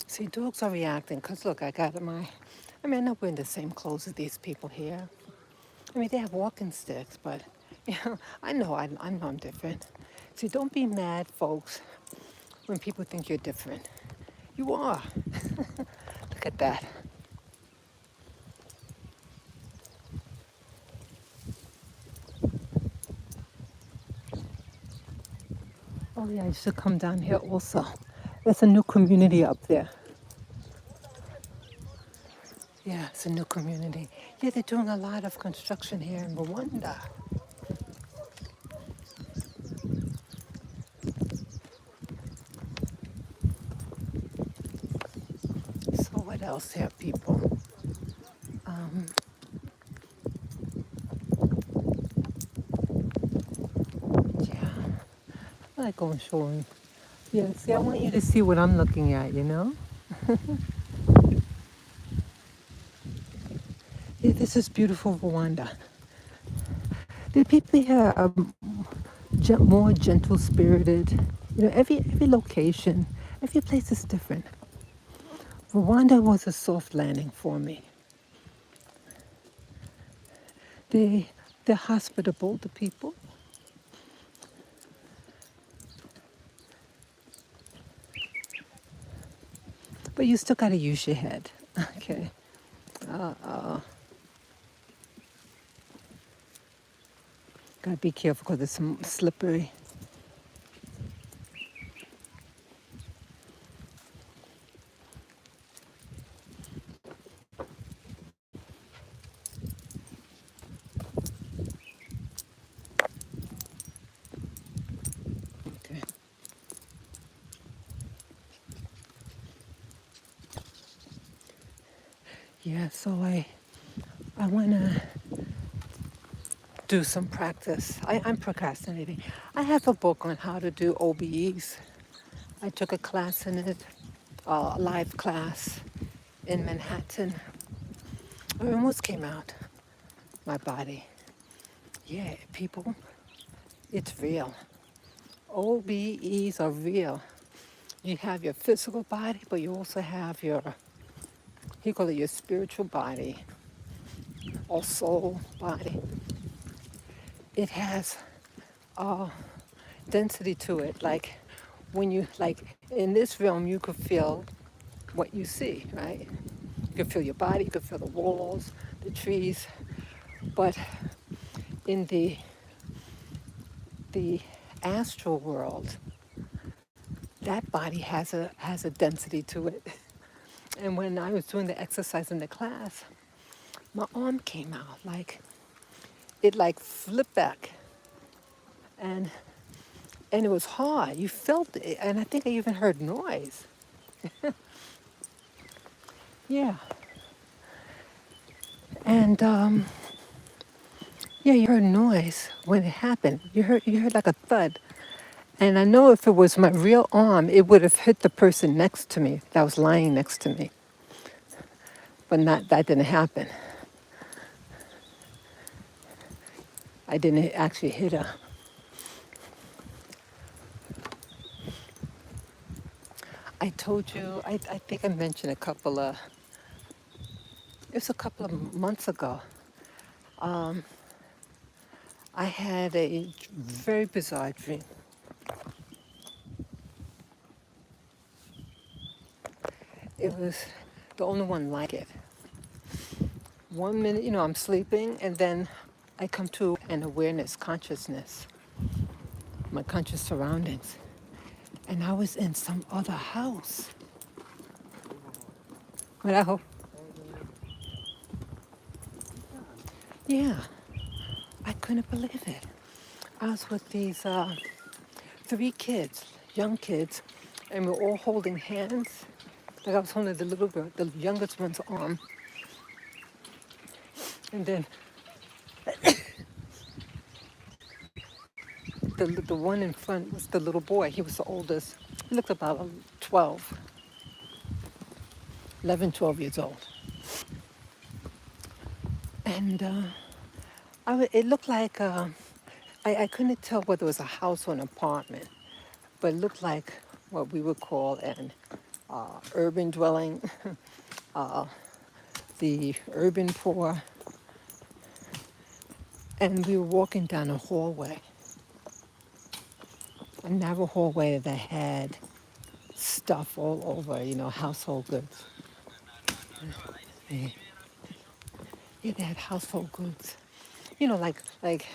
See, dogs are reacting, because look, I know we're in the same clothes as these people here. I mean, they have walking sticks, but, I know I'm different. See, don't be mad, folks, when people think you're different. You are. Look at that. Oh, yeah, I should come down here also. There's a new community up there. Yeah, it's a new community. Yeah, they're doing a lot of construction here in Rwanda. So what else here, people? Um, yeah, I like going showing. Yeah, see, I want you to see what I'm looking at. Yeah, this is beautiful Rwanda. The people here are more gentle spirited. Every location, every place is different. Rwanda was a soft landing for me. They, they're hospitable, the people. But you still gotta use your head. Okay. Gotta be careful because it's slippery. Okay. Yeah, so I wanna do some practice. I'm procrastinating. I have a book on how to do OBEs. I took a class in it, a live class in Manhattan. I almost came out my body. Yeah, people, it's real. OBEs are real. You have your physical body, but you also have you call it your spiritual body or soul body. It has density to it. Like like in this realm, you could feel what you see, right? You could feel your body, you could feel the walls, the trees. But in the astral world, that body has a density to it. And when I was doing the exercise in the class, my arm came out it flipped back, and it was hard. You felt it, and I think I even heard noise. Yeah. And yeah, you heard noise when it happened. You heard like a thud. And I know if it was my real arm, it would have hit the person next to me that was lying next to me. But not that didn't happen. I didn't actually hit her. I told you, I think I mentioned it was a couple of months ago. I had a very bizarre dream. It was the only one like it. 1 minute, I'm sleeping, and then I come to an awareness, consciousness, my conscious surroundings. And I was in some other house. Well, yeah, I couldn't believe it. I was with these three kids, young kids, and we were all holding hands. Like I was holding the little girl, the youngest one's arm. And then the one in front was the little boy. He was the oldest. He looked about 12, 11, 12 years old. And it looked like, I couldn't tell whether it was a house or an apartment, but it looked like what we would call an urban dwelling, the urban poor. And we were walking down a hallway, a narrow hallway that had stuff all over, household goods. Yeah, they had household goods. Like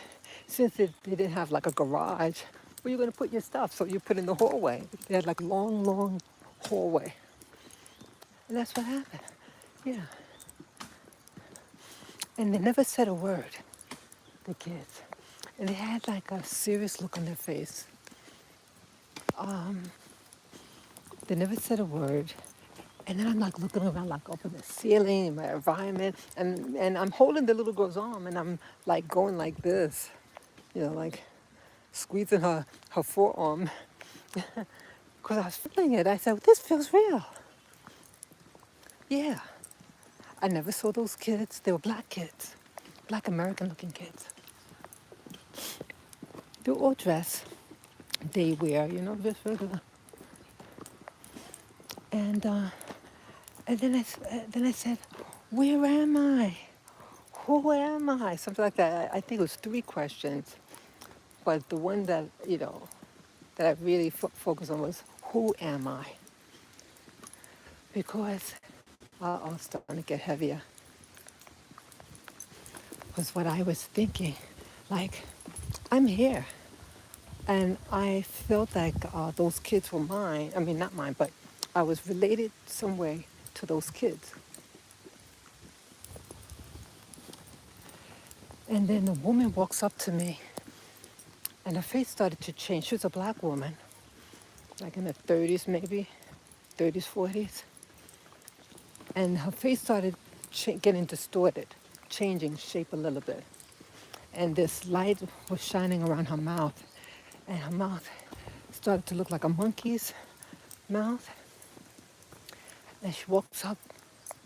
since they didn't have like a garage, where you gonna put your stuff? So you put in the hallway. They had like long, long hallway, and that's what happened. Yeah, and they never said a word, the kids, and they had like a serious look on their face. They never said a word. And then I'm like looking around, like up in the ceiling, in my environment, and I'm holding the little girl's arm, and I'm like going like this, like squeezing her forearm, because I was feeling it. I said, "This feels real." Yeah, I never saw those kids. They were black kids, black American-looking kids. They were all dressed. They wear, just regular. And then I said, "Where am I? Who am I?" Something like that. I think it was three questions. But the one that I really focused on was, who am I? Because, it's starting to get heavier, was what I was thinking. Like, I'm here. And I felt like those kids were mine. I mean, not mine, but I was related some way to those kids. And then a woman walks up to me, and her face started to change. She was a black woman, like in her 30s maybe, 30s, 40s. And her face started getting distorted, changing shape a little bit. And this light was shining around her mouth, and her mouth started to look like a monkey's mouth. And she walks up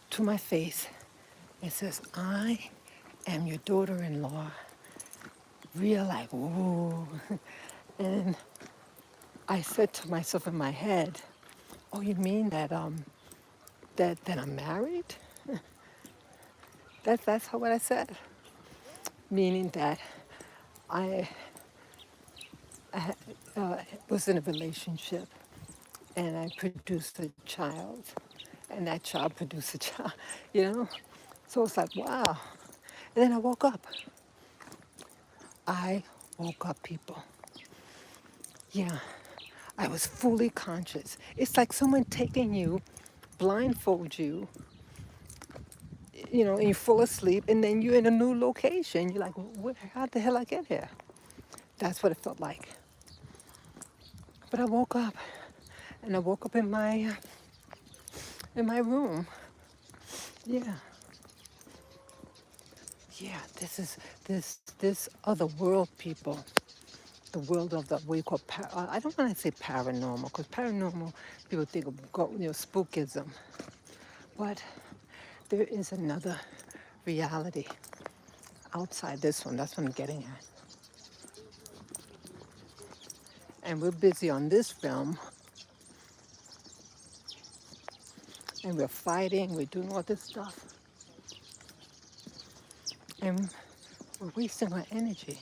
to my face and says, "I am your daughter-in-law." Real like, whoa. And I said to myself in my head, "Oh, you mean that I'm married?" That's what I said. Meaning that I was in a relationship, and I produced a child, and that child produced a child, you know? So it's like, wow. And then I woke up. I woke up, people. Yeah, I was fully conscious. It's like someone taking you, blindfold you, and you're full asleep, and then you're in a new location. You're like, how the hell I get here? That's what it felt like. But I woke up, and I woke up in my room, Yeah, yeah. This is this other world, people. The world of the what you call I don't want to say paranormal because paranormal people think of spookism, but there is another reality outside this one. That's what I'm getting at. And we're busy on this film, and we're fighting. We're doing all this stuff, and we're wasting our energy.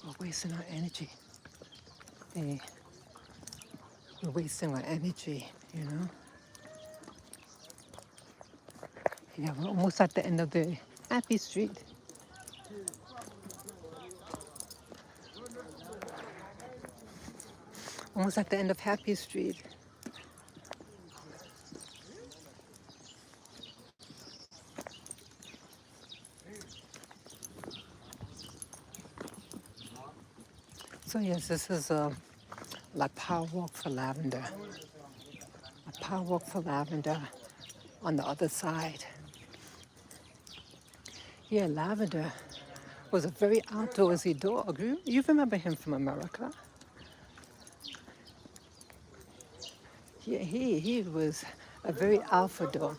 We're wasting our energy. Eh, We're wasting our energy. You know. Yeah, we're almost at the end of the happy street. Almost at the end of Happy Street. So yes, this is La Power Walk for Lavender. A power walk for Lavender on the other side. Yeah, Lavender was a very outdoorsy dog. You remember him from America? Yeah, he was a very alpha dog.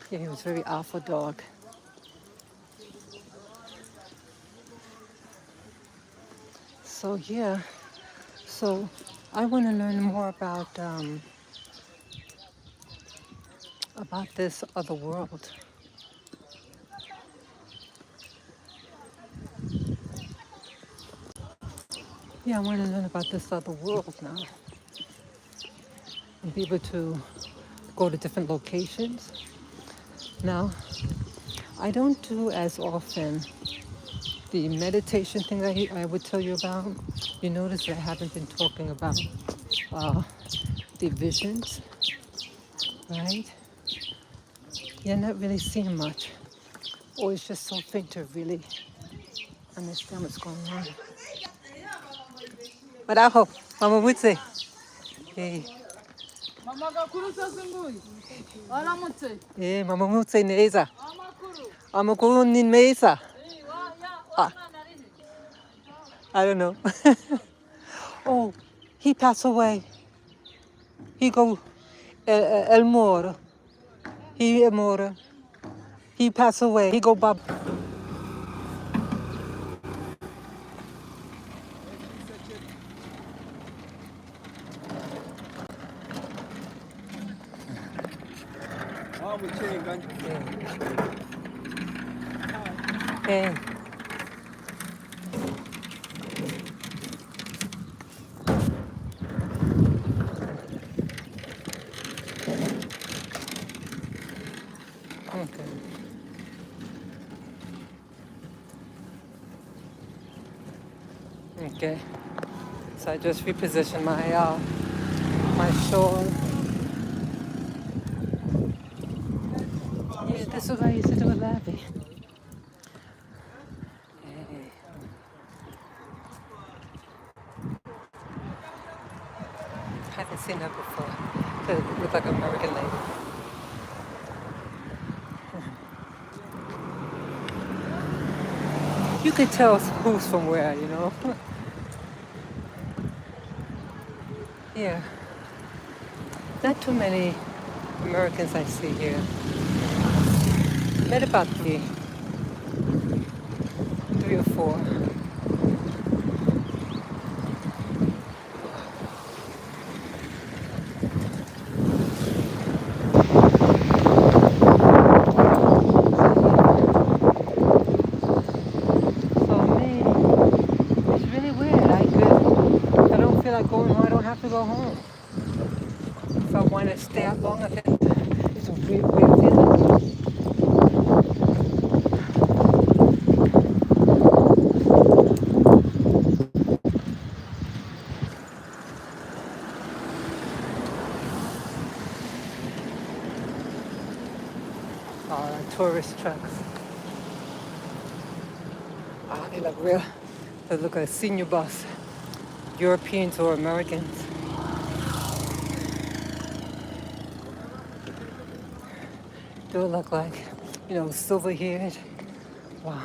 Yeah, he was very alpha dog. So yeah, so I want to learn more about this other world. Yeah, I want to learn about this other world now and be able to go to different locations. Now, I don't do as often the meditation thing that I would tell you about. You notice that I haven't been talking about uh, the visions, right? You're not really seeing much, or it's just so faint to really understand what's going on. But I hope Mama would say, hey, hey, Mama would say Neza. Amakuru nin Mesa. Ah, I don't know. Oh, he passed away. He go El Moro. He Moro. He passed away. He go Bob. Hey. Okay. Okay. So I just repositioned my shawl. Yeah, this is what I used to do with Lavvy. Hey. Haven't seen her before. She look like an American lady. You could tell who's from where, you know. Yeah. Not too many Americans I see here. Met about three or four. So me, it's really weird. If I don't feel like going home, I don't have to go home. If I want to stay out long, it's a weird feeling. Tourist trucks. They look real. They look like a senior bus. Europeans or Americans. Do it look like, silver haired? Wow.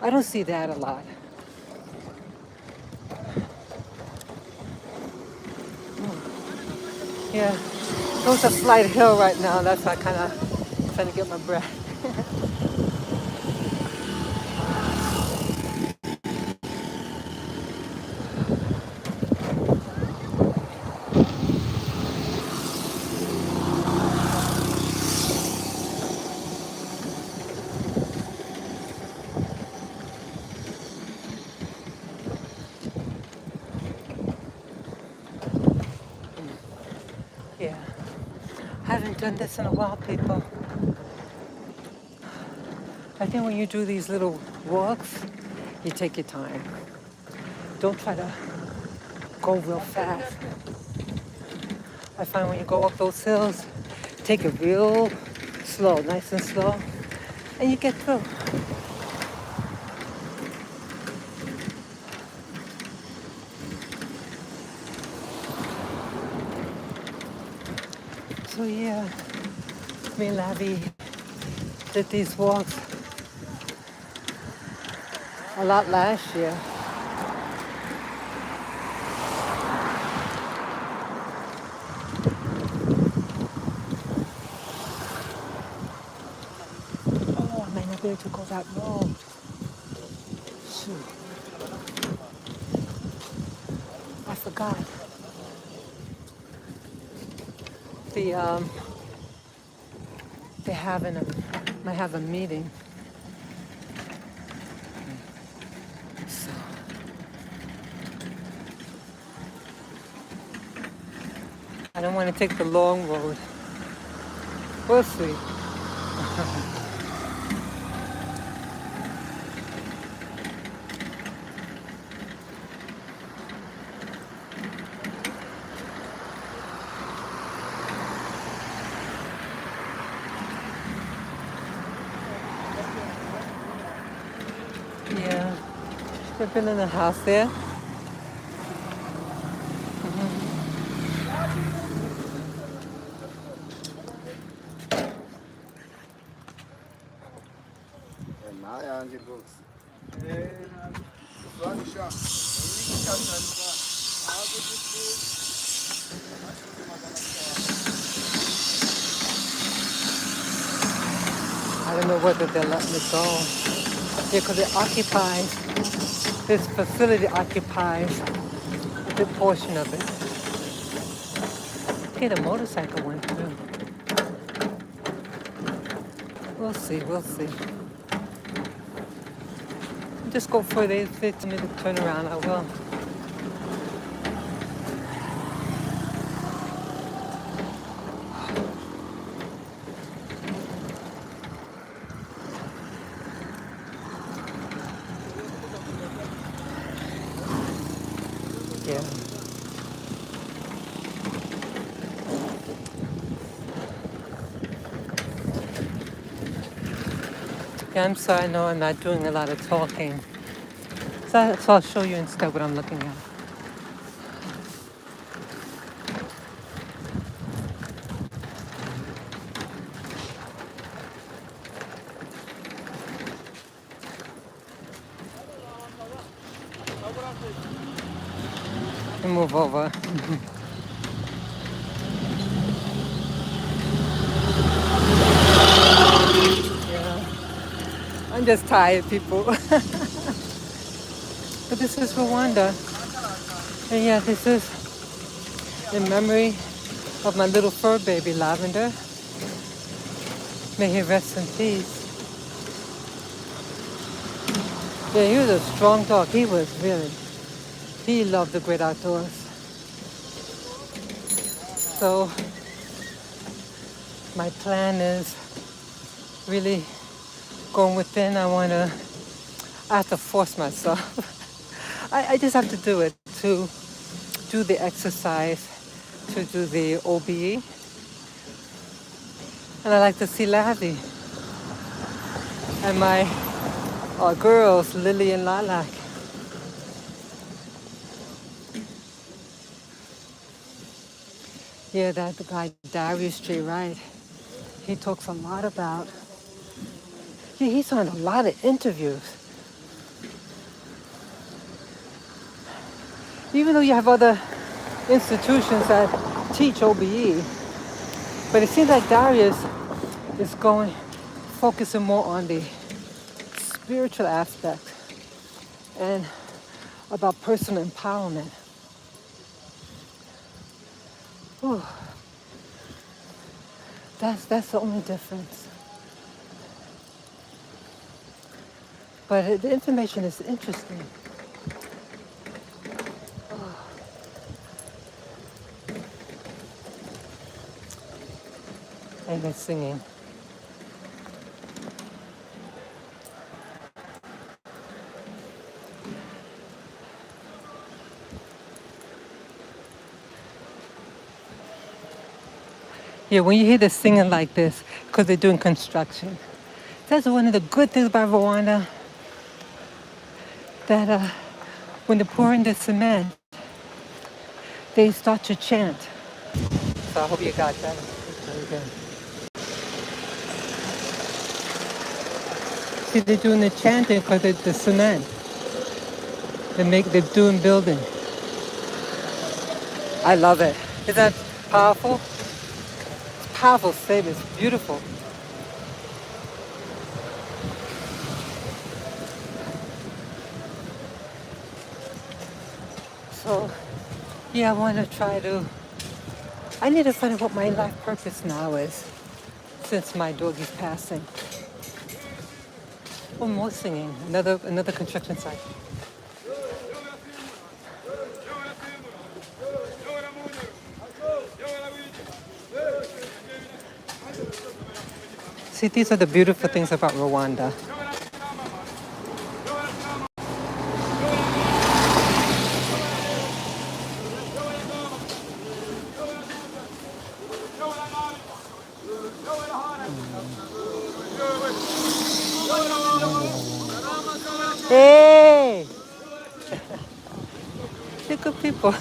I don't see that a lot. Yeah. There's a slight hill right now. That's why I kind of trying to get my breath. Yeah. I haven't done this in a while, people. I think when you do these little walks, you take your time. Don't try to go real fast. I find when you go up those hills, take it real slow, nice and slow, and you get through. So yeah, me and Lavvy did these walks a lot last year. Oh, I might not be able to go that road. Shoot, I forgot. The they might have a meeting. So I don't want to take the long road. We'll see. Yeah, they've been in the house there. I don't know whether they're letting it go. Yeah, because this facility occupies a big portion of it. Okay, the motorcycle went through. We'll see, we'll see. Just go further. If they tell me to turn around, I will. Yeah. Yeah, I'm sorry, no, I'm not doing a lot of talking. So I'll show you instead what I'm looking at. And move over. Yeah. I'm just tired, people. But this is Rwanda. And yeah, this is in memory of my little fur baby, Lavender. May he rest in peace. Yeah, he was a strong dog. He loved the great outdoors. So my plan is really going within. I have to force myself. I just have to do it to do the exercise, to do the OBE. And I like to see Lavvy. And Our girls, Lily and Lilac. Yeah, that the guy Darius J. Wright. He talks a lot about. Yeah, he's on a lot of interviews. Even though you have other institutions that teach OBE, but it seems like Darius is focusing more on the spiritual aspect and about personal empowerment. Whew, that's the only difference. But the information is interesting. And they're singing. Yeah, when you hear the singing like this, because they're doing construction, that's one of the good things about Rwanda, that when they pour in the cement, they start to chant. So I hope you got that. Very good. See, they're doing the chanting because it's the cement. They're doing building. I love it. Is that powerful? It's powerful statement. It's beautiful. So, yeah, I need to find out what my life purpose now is since my dog is passing. One more singing, another construction site. See, these are the beautiful things about Rwanda. Hey! They're good people.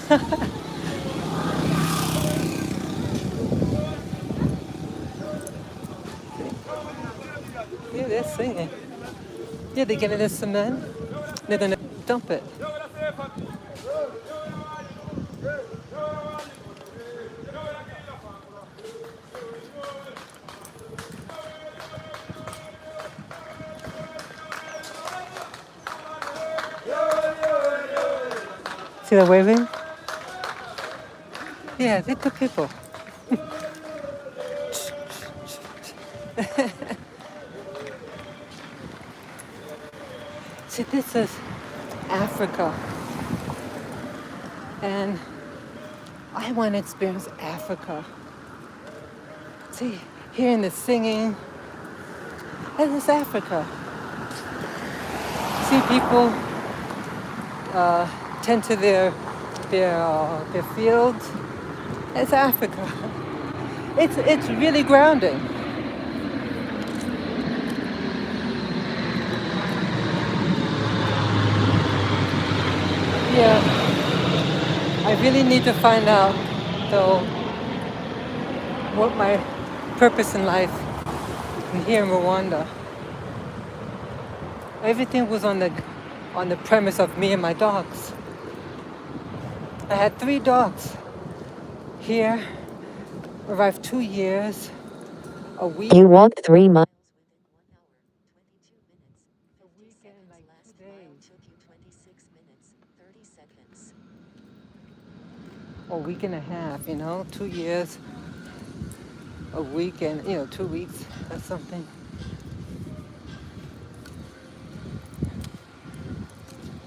Yeah, they're singing. Yeah, they're getting the cement. They're gonna dump it. See the waving? Yeah, they're good people. See, this is Africa. And I want to experience Africa. See, hearing the singing, that is Africa. See, people tend to their fields. It's Africa. It's really grounding. Yeah, I really need to find out though what my purpose in life here in Rwanda. Everything was on the premise of me and my dogs. I had 3 dogs here. Arrived 2 years, a week. You walked 3 miles. A week and like 2 days. A week and a half, 2 years, a week and 2 weeks or something.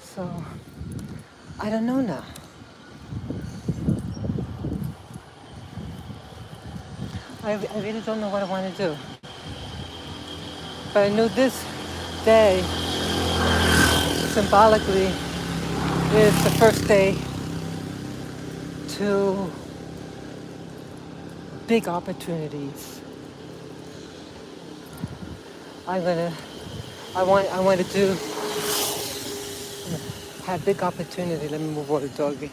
So I don't know now. I really don't know what I want to do. But I knew this day symbolically is the first day to big opportunities. I'm gonna I want to do, have big opportunity. Let me move over the doggy.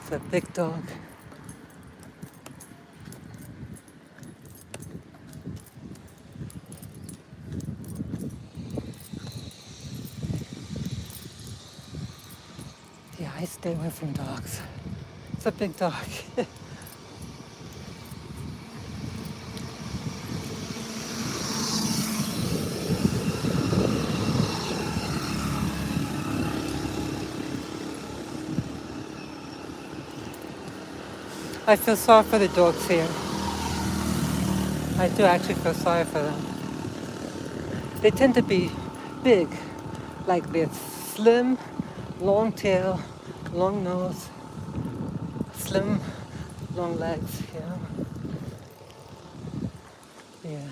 It's a big dog. Yeah, I stay away from dogs. It's a big dog. I feel sorry for the dogs here. I do actually feel sorry for them. They tend to be big, like they're slim, long tail, long nose, slim, long legs, you know? Yeah.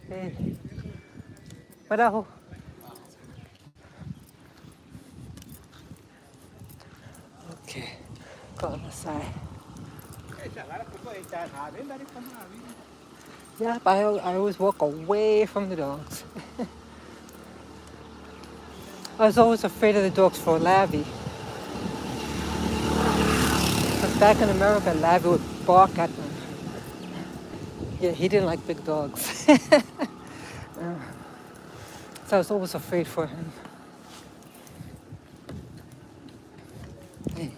Hey, bravo. Okay, go on the side. Yeah, but I always walk away from the dogs. I was always afraid of the dogs for Lavvy. Because back in America, Lavvy would bark at them. Yeah, he didn't like big dogs. So I was always afraid for him. Hey.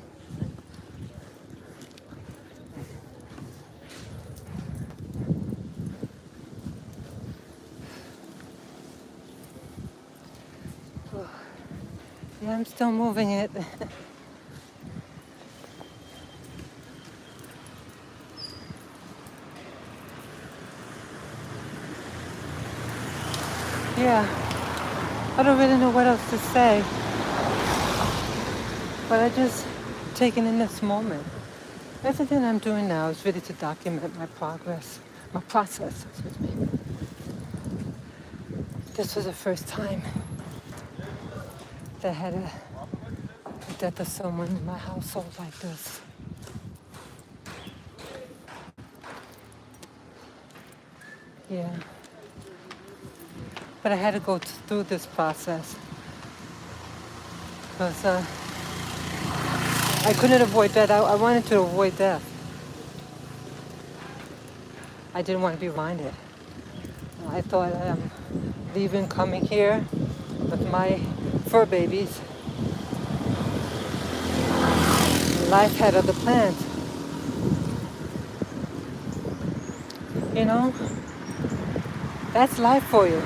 Yeah, I'm still moving it. Yeah, I don't really know what else to say, but I just taking in this moment. Everything I'm doing now is really to document my progress, my process, excuse me. This was the first time that I had a death of someone in my household like this. Yeah. But I had to go through this process because I couldn't avoid death. I wanted to avoid death. I didn't want to be reminded. I thought leaving, coming here with my fur babies, life had other plans. You know, that's life for you.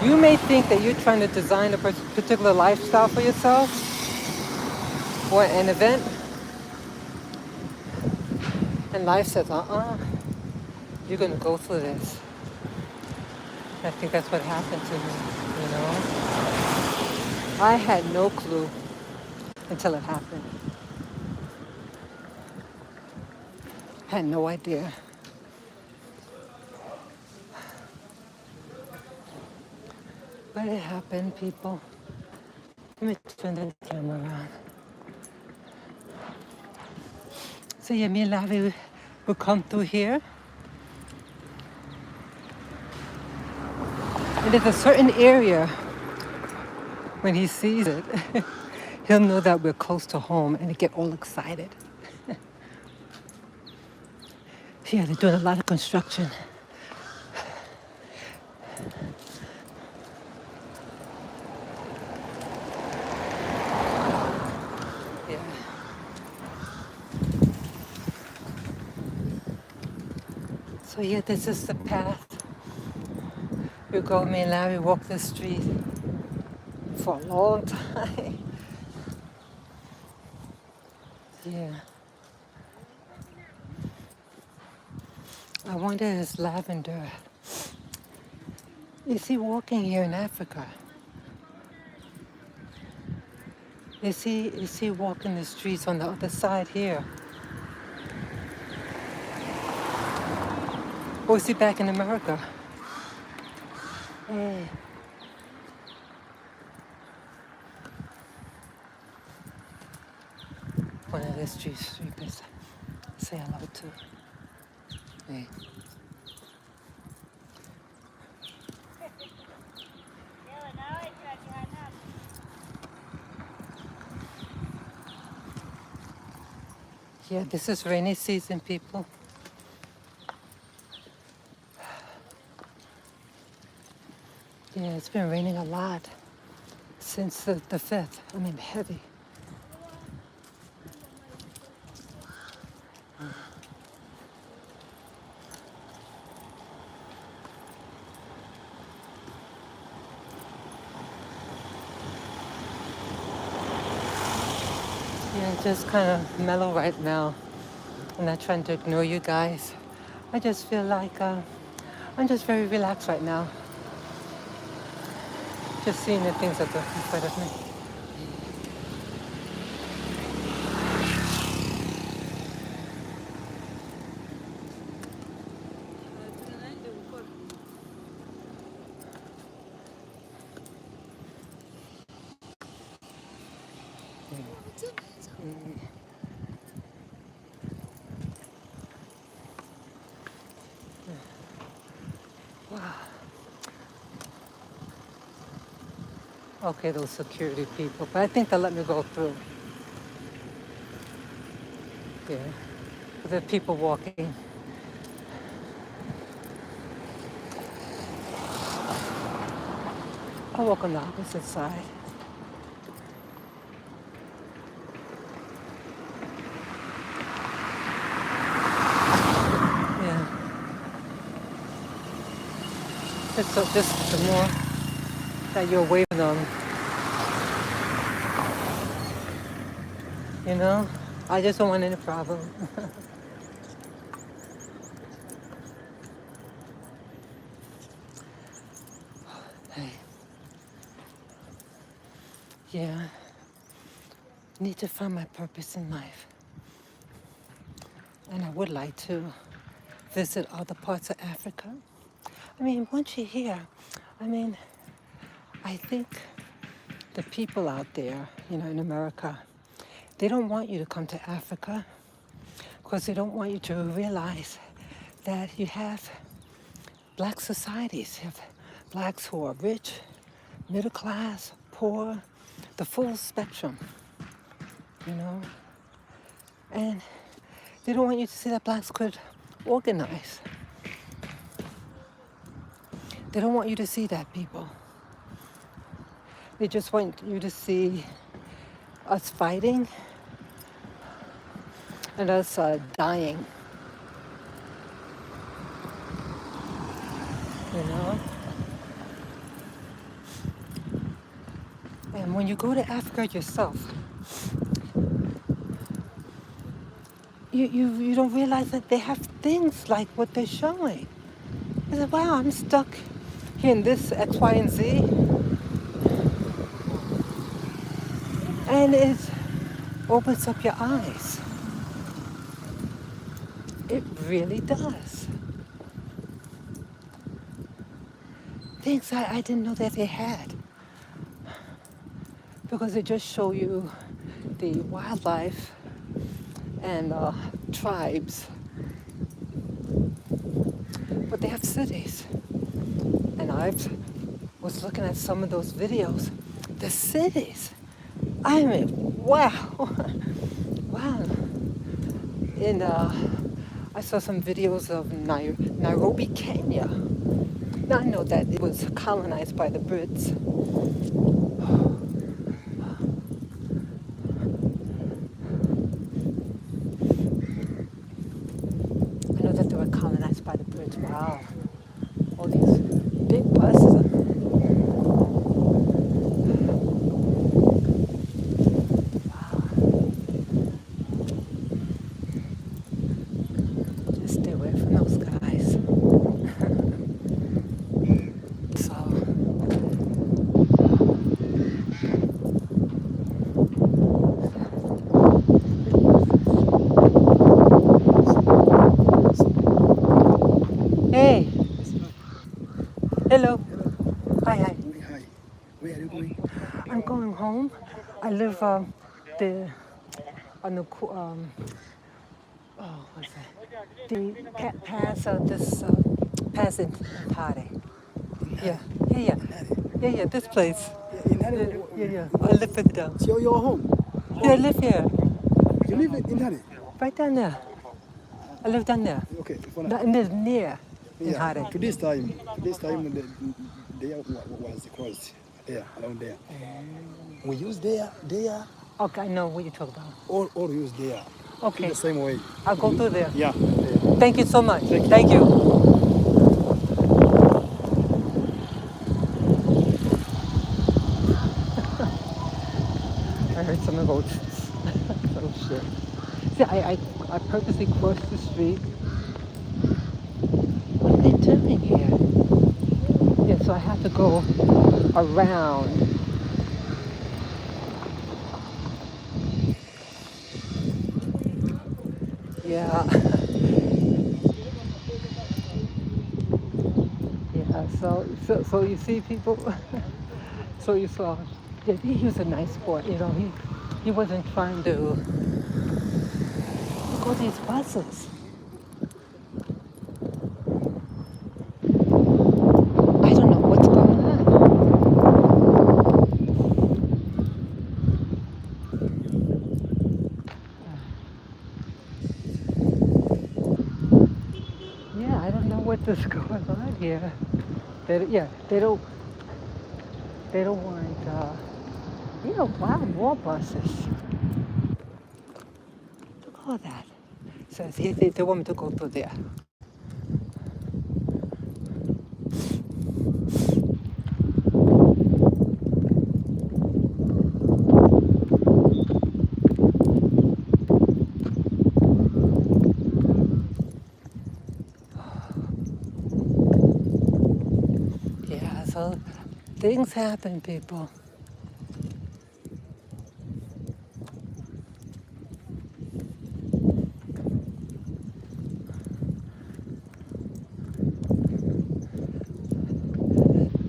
You may think that you're trying to design a particular lifestyle for yourself or an event, and life says, you're going to go through this. I think that's what happened to me, you know. I had no clue until it happened. I had no idea. But it happened, people. Let me turn the camera around. So yeah, me and Lavvy would come through here. And there's a certain area, when he sees it, he'll know that we're close to home and he get all excited. Yeah, they're doing a lot of construction. Yeah. So yeah, this is the path. We go, me and Larry walk this street for a long time. Yeah. I wonder is Lavender, is he walking here in Africa? Is he walking the streets on the other side here? Or is he back in America? Hey. One of the street sweepers. Say hello to. Hey. Yeah, this is rainy season, people. Yeah, it's been raining a lot since the 5th. I mean, heavy. Yeah, just kind of mellow right now. I'm not trying to ignore you guys. I just feel like I'm just very relaxed right now. Just seeing the things that are in front of me. Okay, those security people, but I think they'll let me go through. Yeah, the people walking. I'll walk on the opposite side. Yeah, just the more that you're away from them, you know? I just don't want any problem. Hey, yeah, need to find my purpose in life. And I would like to visit other parts of Africa. I mean, once you're here, I mean, I think the people out there, you know, in America, they don't want you to come to Africa because they don't want you to realize that you have black societies. You have blacks who are rich, middle class, poor, the full spectrum, you know. And they don't want you to see that blacks could organize. They don't want you to see that, people. They just want you to see us fighting and us dying, you know? And when you go to Africa yourself, you don't realize that they have things like what they're showing. You say, wow, I'm stuck here in this X, Y, and Z. And it opens up your eyes. It really does. Things I didn't know that they had. Because they just show you the wildlife and tribes. But they have cities. And I was looking at some of those videos. The cities. I mean, wow. Wow. And I saw some videos of Nairobi, Kenya. Now I know that it was colonized by the Brits. I know that they were colonized by the Brits. Wow. All these big buses. Just stay away from those guys. So, live the on the what's that? The pass this pass in Tade. Yeah, yeah, yeah. This place. Yeah. I live further down. So your home? Yeah, I live here, You live in Hade? right down there. I live down there. Okay. Not near in Yeah. Tade. To this time, there was closed. There, around there. We use there. Okay, I know what you're talking about. Or use there. Okay. In the same way. I'll go through there. Yeah. Thank you so much. Thank you. I heard someone go, oh shit. See, I purposely crossed the street. What are they doing here? Yeah, so I have to go around. Yeah. Yeah, so you see people, so you saw, yeah, he was a nice boy, you know, he wasn't trying to, look at these buses. I don't know what's going on. Yeah, I don't know what is going on here. They don't want, wow, more buses. Look at all that. So they want me to go through there. Yeah, so things happen, people.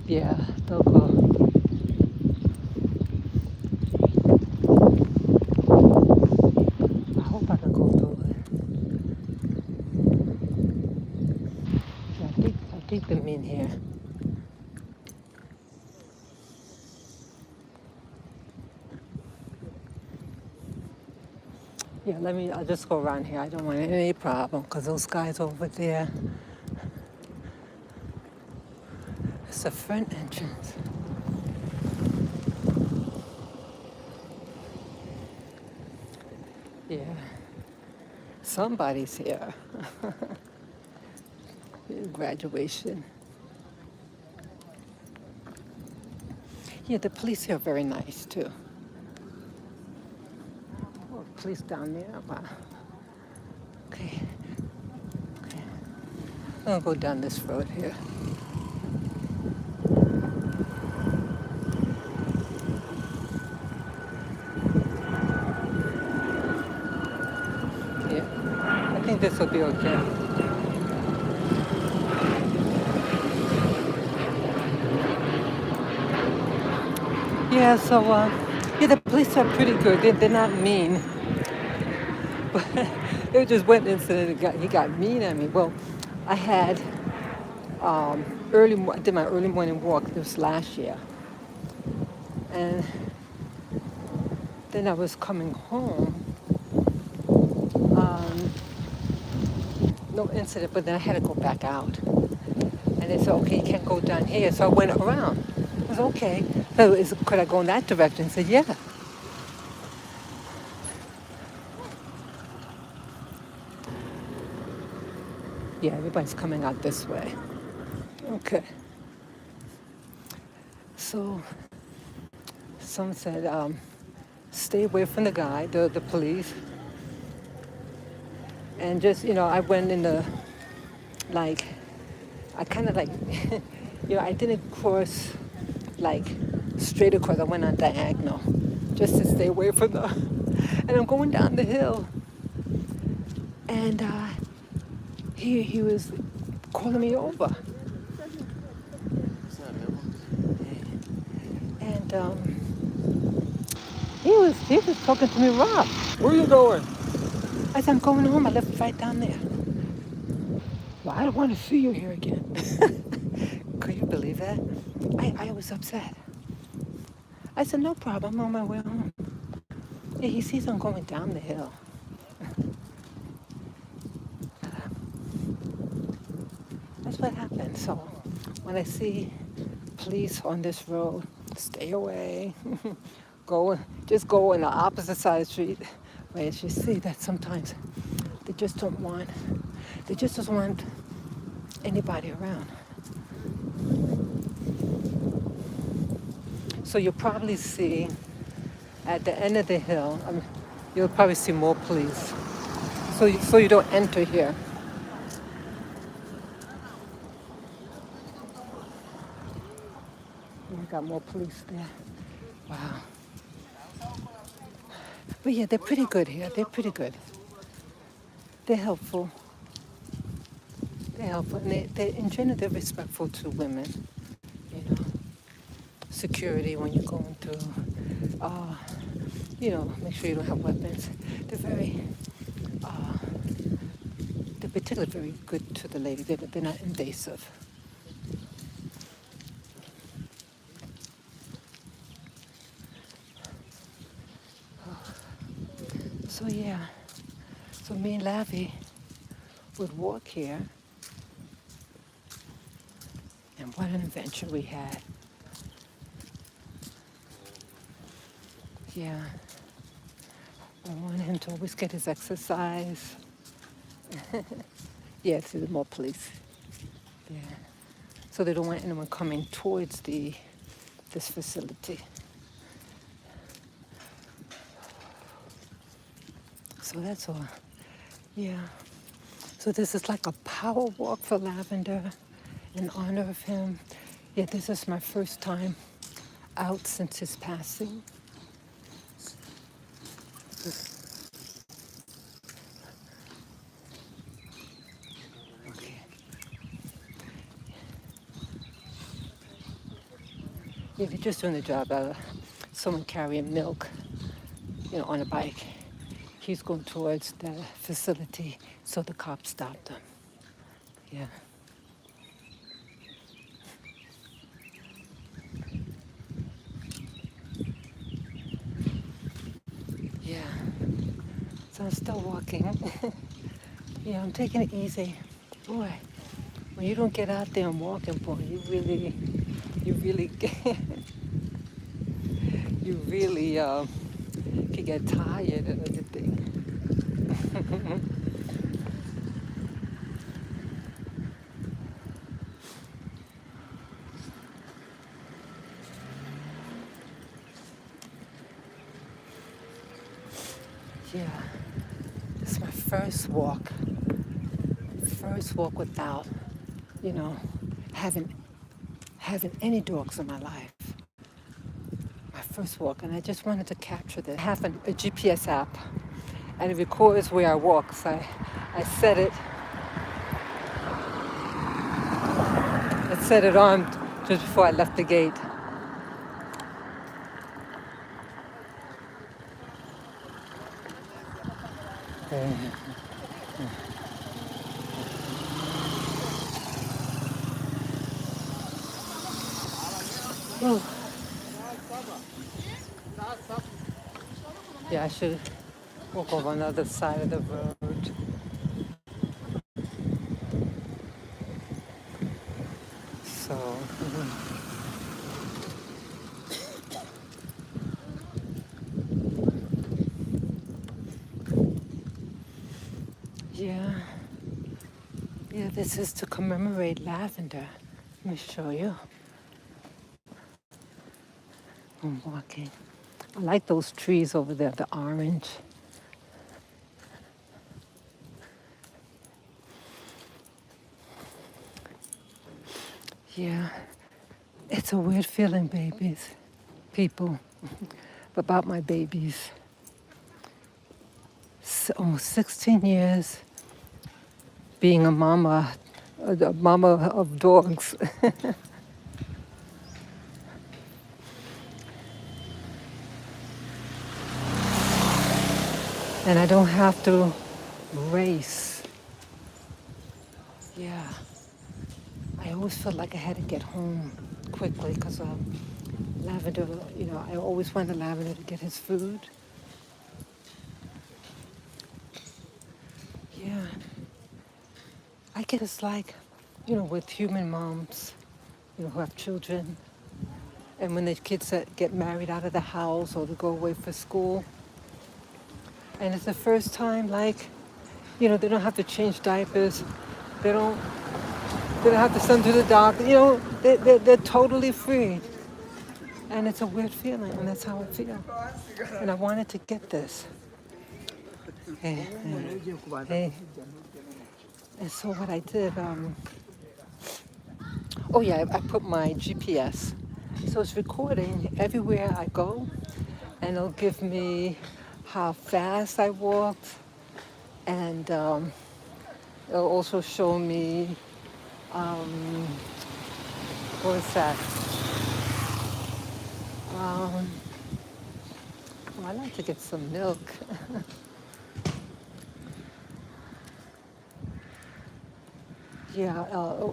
Yeah, they'll go. I hope I can go through it. Yeah, I think them in here. Yeah, I'll just go around here. I don't want any problem because those guys over there. It's the front entrance. Yeah. Somebody's here. Graduation. Yeah, the police here are very nice too. Oh, police down there. Wow. Okay. I'm gonna go down this road here. Yeah. I think this will be okay. Yeah, so the police are pretty good. They're not mean. But it was just one incident. He got mean at me. Well, I had I did my early morning walk this last year, and then I was coming home. No incident, but then I had to go back out. And they said, okay, you can't go down here. So I went around. I was okay. So could I go in that direction? I said, yeah. Yeah, everybody's coming out this way. Okay. So some said, stay away from the guy, the police. And just, I went in the, I kind of I didn't cross, straight across. I went on diagonal just to stay away from the, and I'm going down the hill. And he was calling me over. And he was talking to me, Rob. Where are you going? I said, I'm going home. I left it right down there. Well, I don't want to see you here again. Could you believe that? I was upset. I said, no problem. I'm on my way home. Yeah, he sees I'm going down the hill. That's what happened. So when I see police on this road, stay away. Just go on the opposite side of the street. Whereas you see that sometimes they just don't want, they just don't want anybody around. So you'll probably see at the end of the hill, you'll probably see more police. So you don't enter here. We got more police there. Wow. But yeah, they're pretty good here. They're pretty good. They're helpful. They're helpful. And in general, they're respectful to women. You know, security when you're going through. Make sure you don't have weapons. Uh, they're particularly very good to the lady. They're not invasive. So yeah, so me and Lavvy would walk here, and what an adventure we had. Yeah, I want him to always get his exercise. Yeah, see, the more police. Yeah, so they don't want anyone coming towards this facility. So that's all. Yeah. So this is like a power walk for Lavender in honor of him. Yeah, this is my first time out since his passing. Okay. Yeah, they're just doing the job. Someone carrying milk, on a bike. He's going towards the facility, so the cops stopped him. Yeah. Yeah. So I'm still walking. Yeah, I'm taking it easy. Boy, when you don't get out there and walk, boy, you really, you really can get tired and everything. Yeah, it's my first walk. First walk without, you know, having any dogs in my life. My first walk, and I just wanted to capture this. I have a GPS app, and it records where I walk. So I set it on just before I left the gate. Oh. Yeah, I should walk over on the other side of the road. So, yeah. Yeah, this is to commemorate Lavender. Let me show you. I'm walking. I like those trees over there, the orange. Yeah, it's a weird feeling, babies, people, about my babies. Almost 16 years being a mama of dogs. And I don't have to race. Yeah. I always felt like I had to get home quickly because Lavender, I always wanted Lavender to get his food. Yeah. I guess it's like, with human moms, who have children, and when the kids get married out of the house or to go away for school, and it's the first time, like, they don't have to change diapers, they don't, they don't have to send to the doctor, they're totally free, and it's a weird feeling, and that's how I feel, and I wanted to get this. Hey, hey. And so what I did, oh yeah, I put my GPS, so it's recording everywhere I go, and it'll give me how fast I walked, and it'll also show me, what is that? Um, I like to get some milk. Yeah,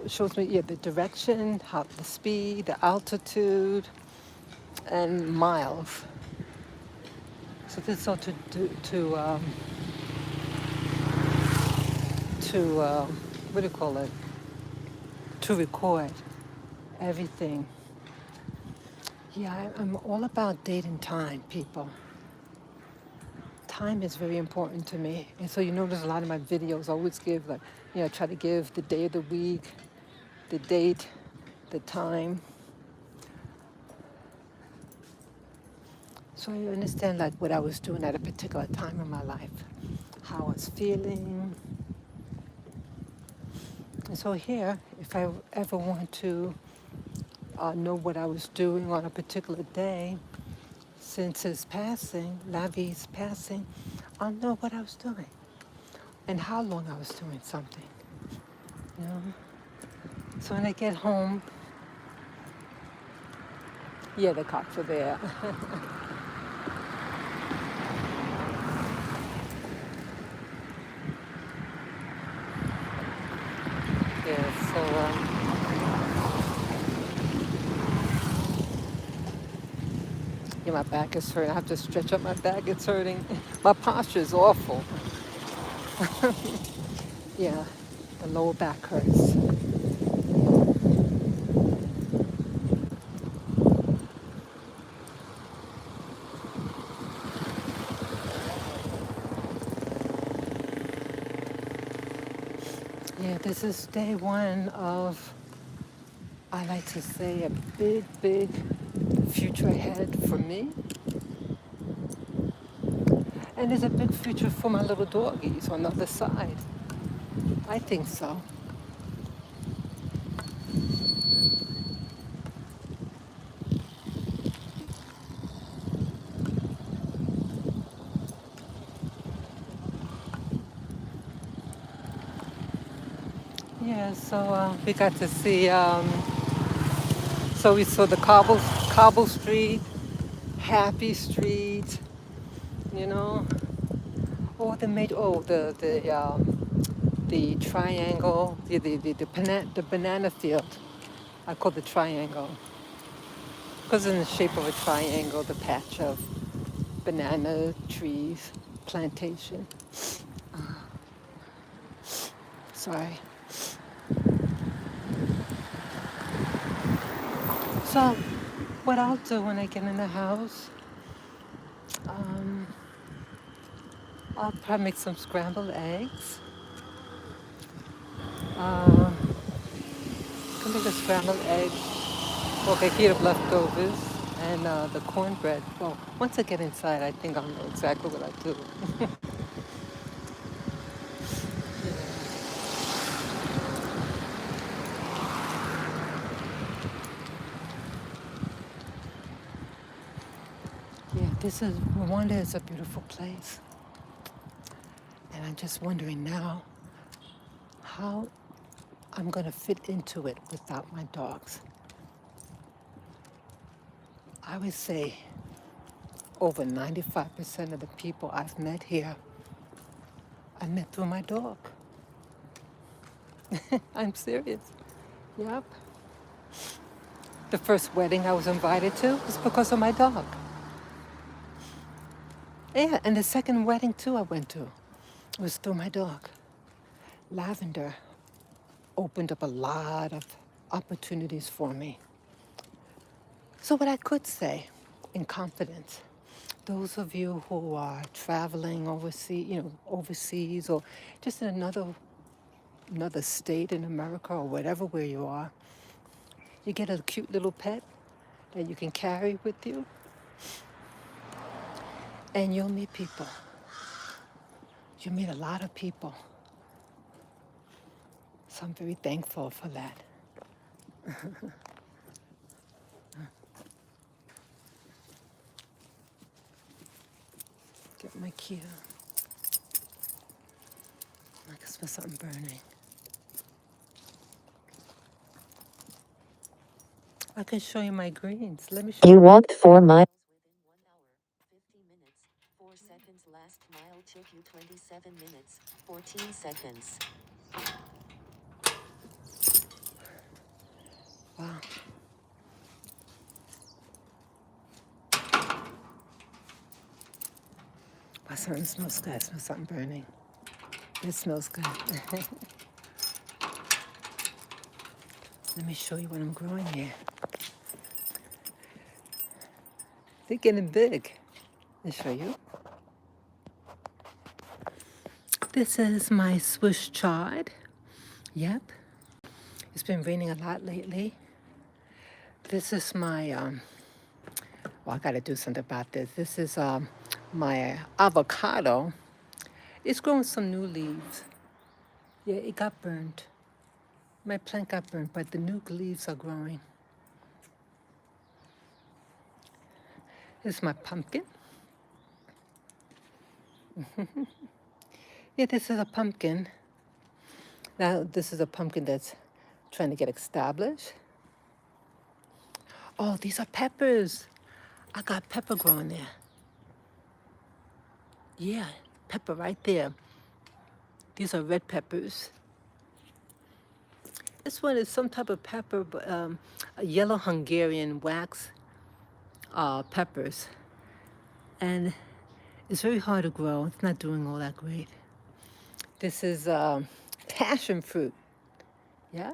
it shows me the direction, how the speed, the altitude, and miles. So this is all to what do you call it? To record everything. Yeah, I'm all about date and time, people. Time is very important to me. And so you notice a lot of my videos always give try to give the day of the week, the date, the time. So I understand like what I was doing at a particular time in my life, how I was feeling. And so here, if I ever want to know what I was doing on a particular day, since his passing, Lavvy's passing, I'll know what I was doing and how long I was doing something. You know? So when I get home, yeah, the cops are there. Yeah, so yeah, my back is hurting. I have to stretch up my back. It's hurting. My posture is awful. Yeah, the lower back hurts. Yeah, this is day one of, I like to say, a big, big future ahead for me. And there's a big future for my little doggies on the other side. I think so. Yeah, so we got to see, so we saw the cobble street, happy street, you know, or the triangle, the banana field. I call the triangle because in the shape of a triangle, the patch of banana trees, plantation. Sorry. So, what I'll do when I get in the house, um, I'll probably make some scrambled eggs. Uh, can make a scrambled egg, or a heat of leftovers, and the cornbread. Well, once I get inside, I think I'll know exactly what I do. Yeah, Rwanda is a beautiful place. And I'm just wondering now how I'm going to fit into it without my dogs. I would say over 95% of the people I've met here I met through my dog. I'm serious. Yep. The first wedding I was invited to was because of my dog. Yeah, and the second wedding too I went to was through my dog. Lavender opened up a lot of opportunities for me. So what I could say in confidence, those of you who are traveling overseas or just in another state in America or whatever where you are, you get a cute little pet that you can carry with you and you'll meet people. You meet a lot of people. So I'm very thankful for that. Get my key. I can smell something burning. I can show you my greens. Let me show You you. walked 4 miles within 1 hour, 50 minutes, 4 seconds. Last mile took you 27 minutes, 14 seconds. Wow. Wow, something smells good. I smell something burning. It smells good. Let me show you what I'm growing here. They're getting big. Let me show you. This is my Swiss chard. Yep. It's been raining a lot lately. This is my, I got to do something about this. This is my avocado. It's growing some new leaves. Yeah, it got burned. My plant got burned, but the new leaves are growing. This is my pumpkin. Yeah, this is a pumpkin. Now, this is a pumpkin that's trying to get established. Oh, these are peppers. I got pepper growing there. Yeah, pepper right there. These are red peppers. This one is some type of pepper, but a yellow Hungarian wax peppers. And it's very hard to grow. It's not doing all that great. This is passion fruit. Yeah.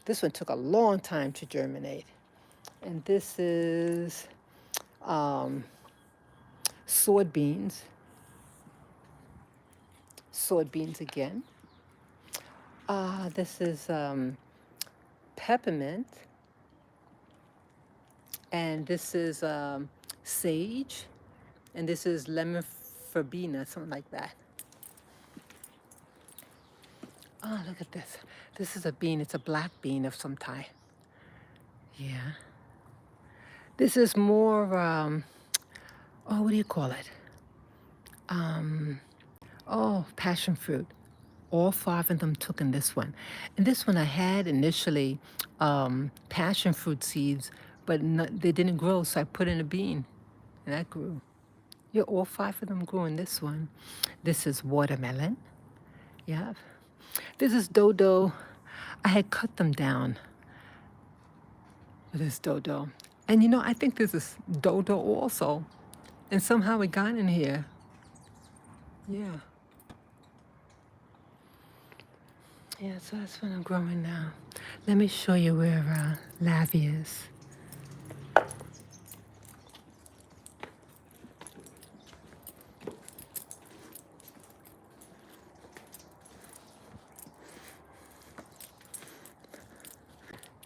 This one took a long time to germinate. And this is sword beans. Sword beans again. This is peppermint. And this is sage. And this is lemon verbena, something like that. Oh, look at this. This is a bean. It's a black bean of some type. Yeah. This is more, what do you call it? Passion fruit. All 5 of them took in this one. And this one I had initially passion fruit seeds, but they didn't grow, so I put in a bean, and that grew. Yeah, all 5 of them grew in this one. This is watermelon. Yeah. This is dodo. I had cut them down. This dodo. And I think this is dodo also. And somehow it got in here. Yeah. Yeah, so that's what I'm growing now. Let me show you where Lavvy is.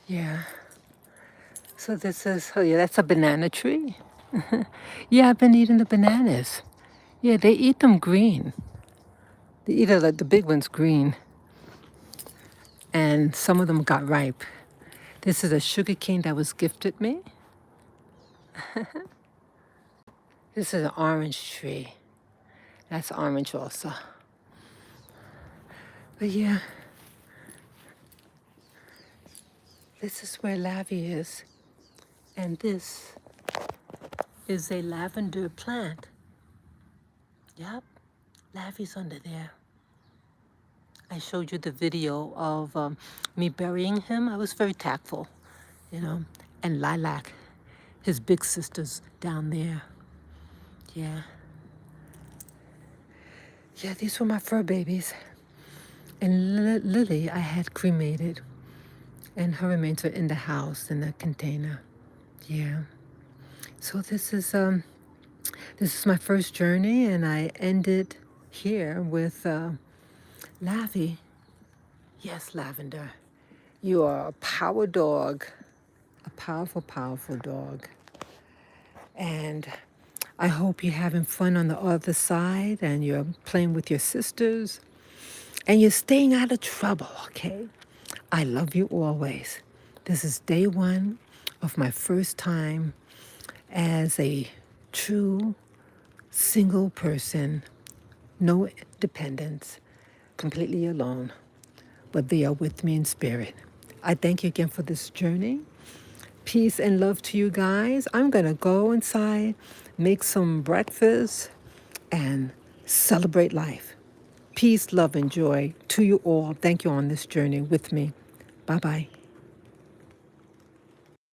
Yeah. So this is, oh yeah, that's a banana tree. Yeah, I've been eating the bananas. Yeah, they eat them green. They eat it like the big ones green. And some of them got ripe. This is a sugar cane that was gifted me. This is an orange tree. That's orange also. But yeah, this is where Lavvy is. And this is a lavender plant. Yep. Lavvy's under there. I showed you the video of me burying him. I was very tactful, you know. And Lilac, his big sister's down there. Yeah. Yeah, these were my fur babies. And Lily, I had cremated. And her remains are in the house in a container. Yeah. So this is my first journey, and I ended here with Lavvy. Yes, Lavender. You are a power dog, a powerful, powerful dog. And I hope you're having fun on the other side and you're playing with your sisters and you're staying out of trouble, okay? I love you always. This is day one of my first time as a true single person, no dependents, completely alone, but they are with me in spirit. I thank you again for this journey. Peace and love to you guys. I'm going to go inside, make some breakfast, and celebrate life. Peace, love, and joy to you all. Thank you on this journey with me. Bye bye.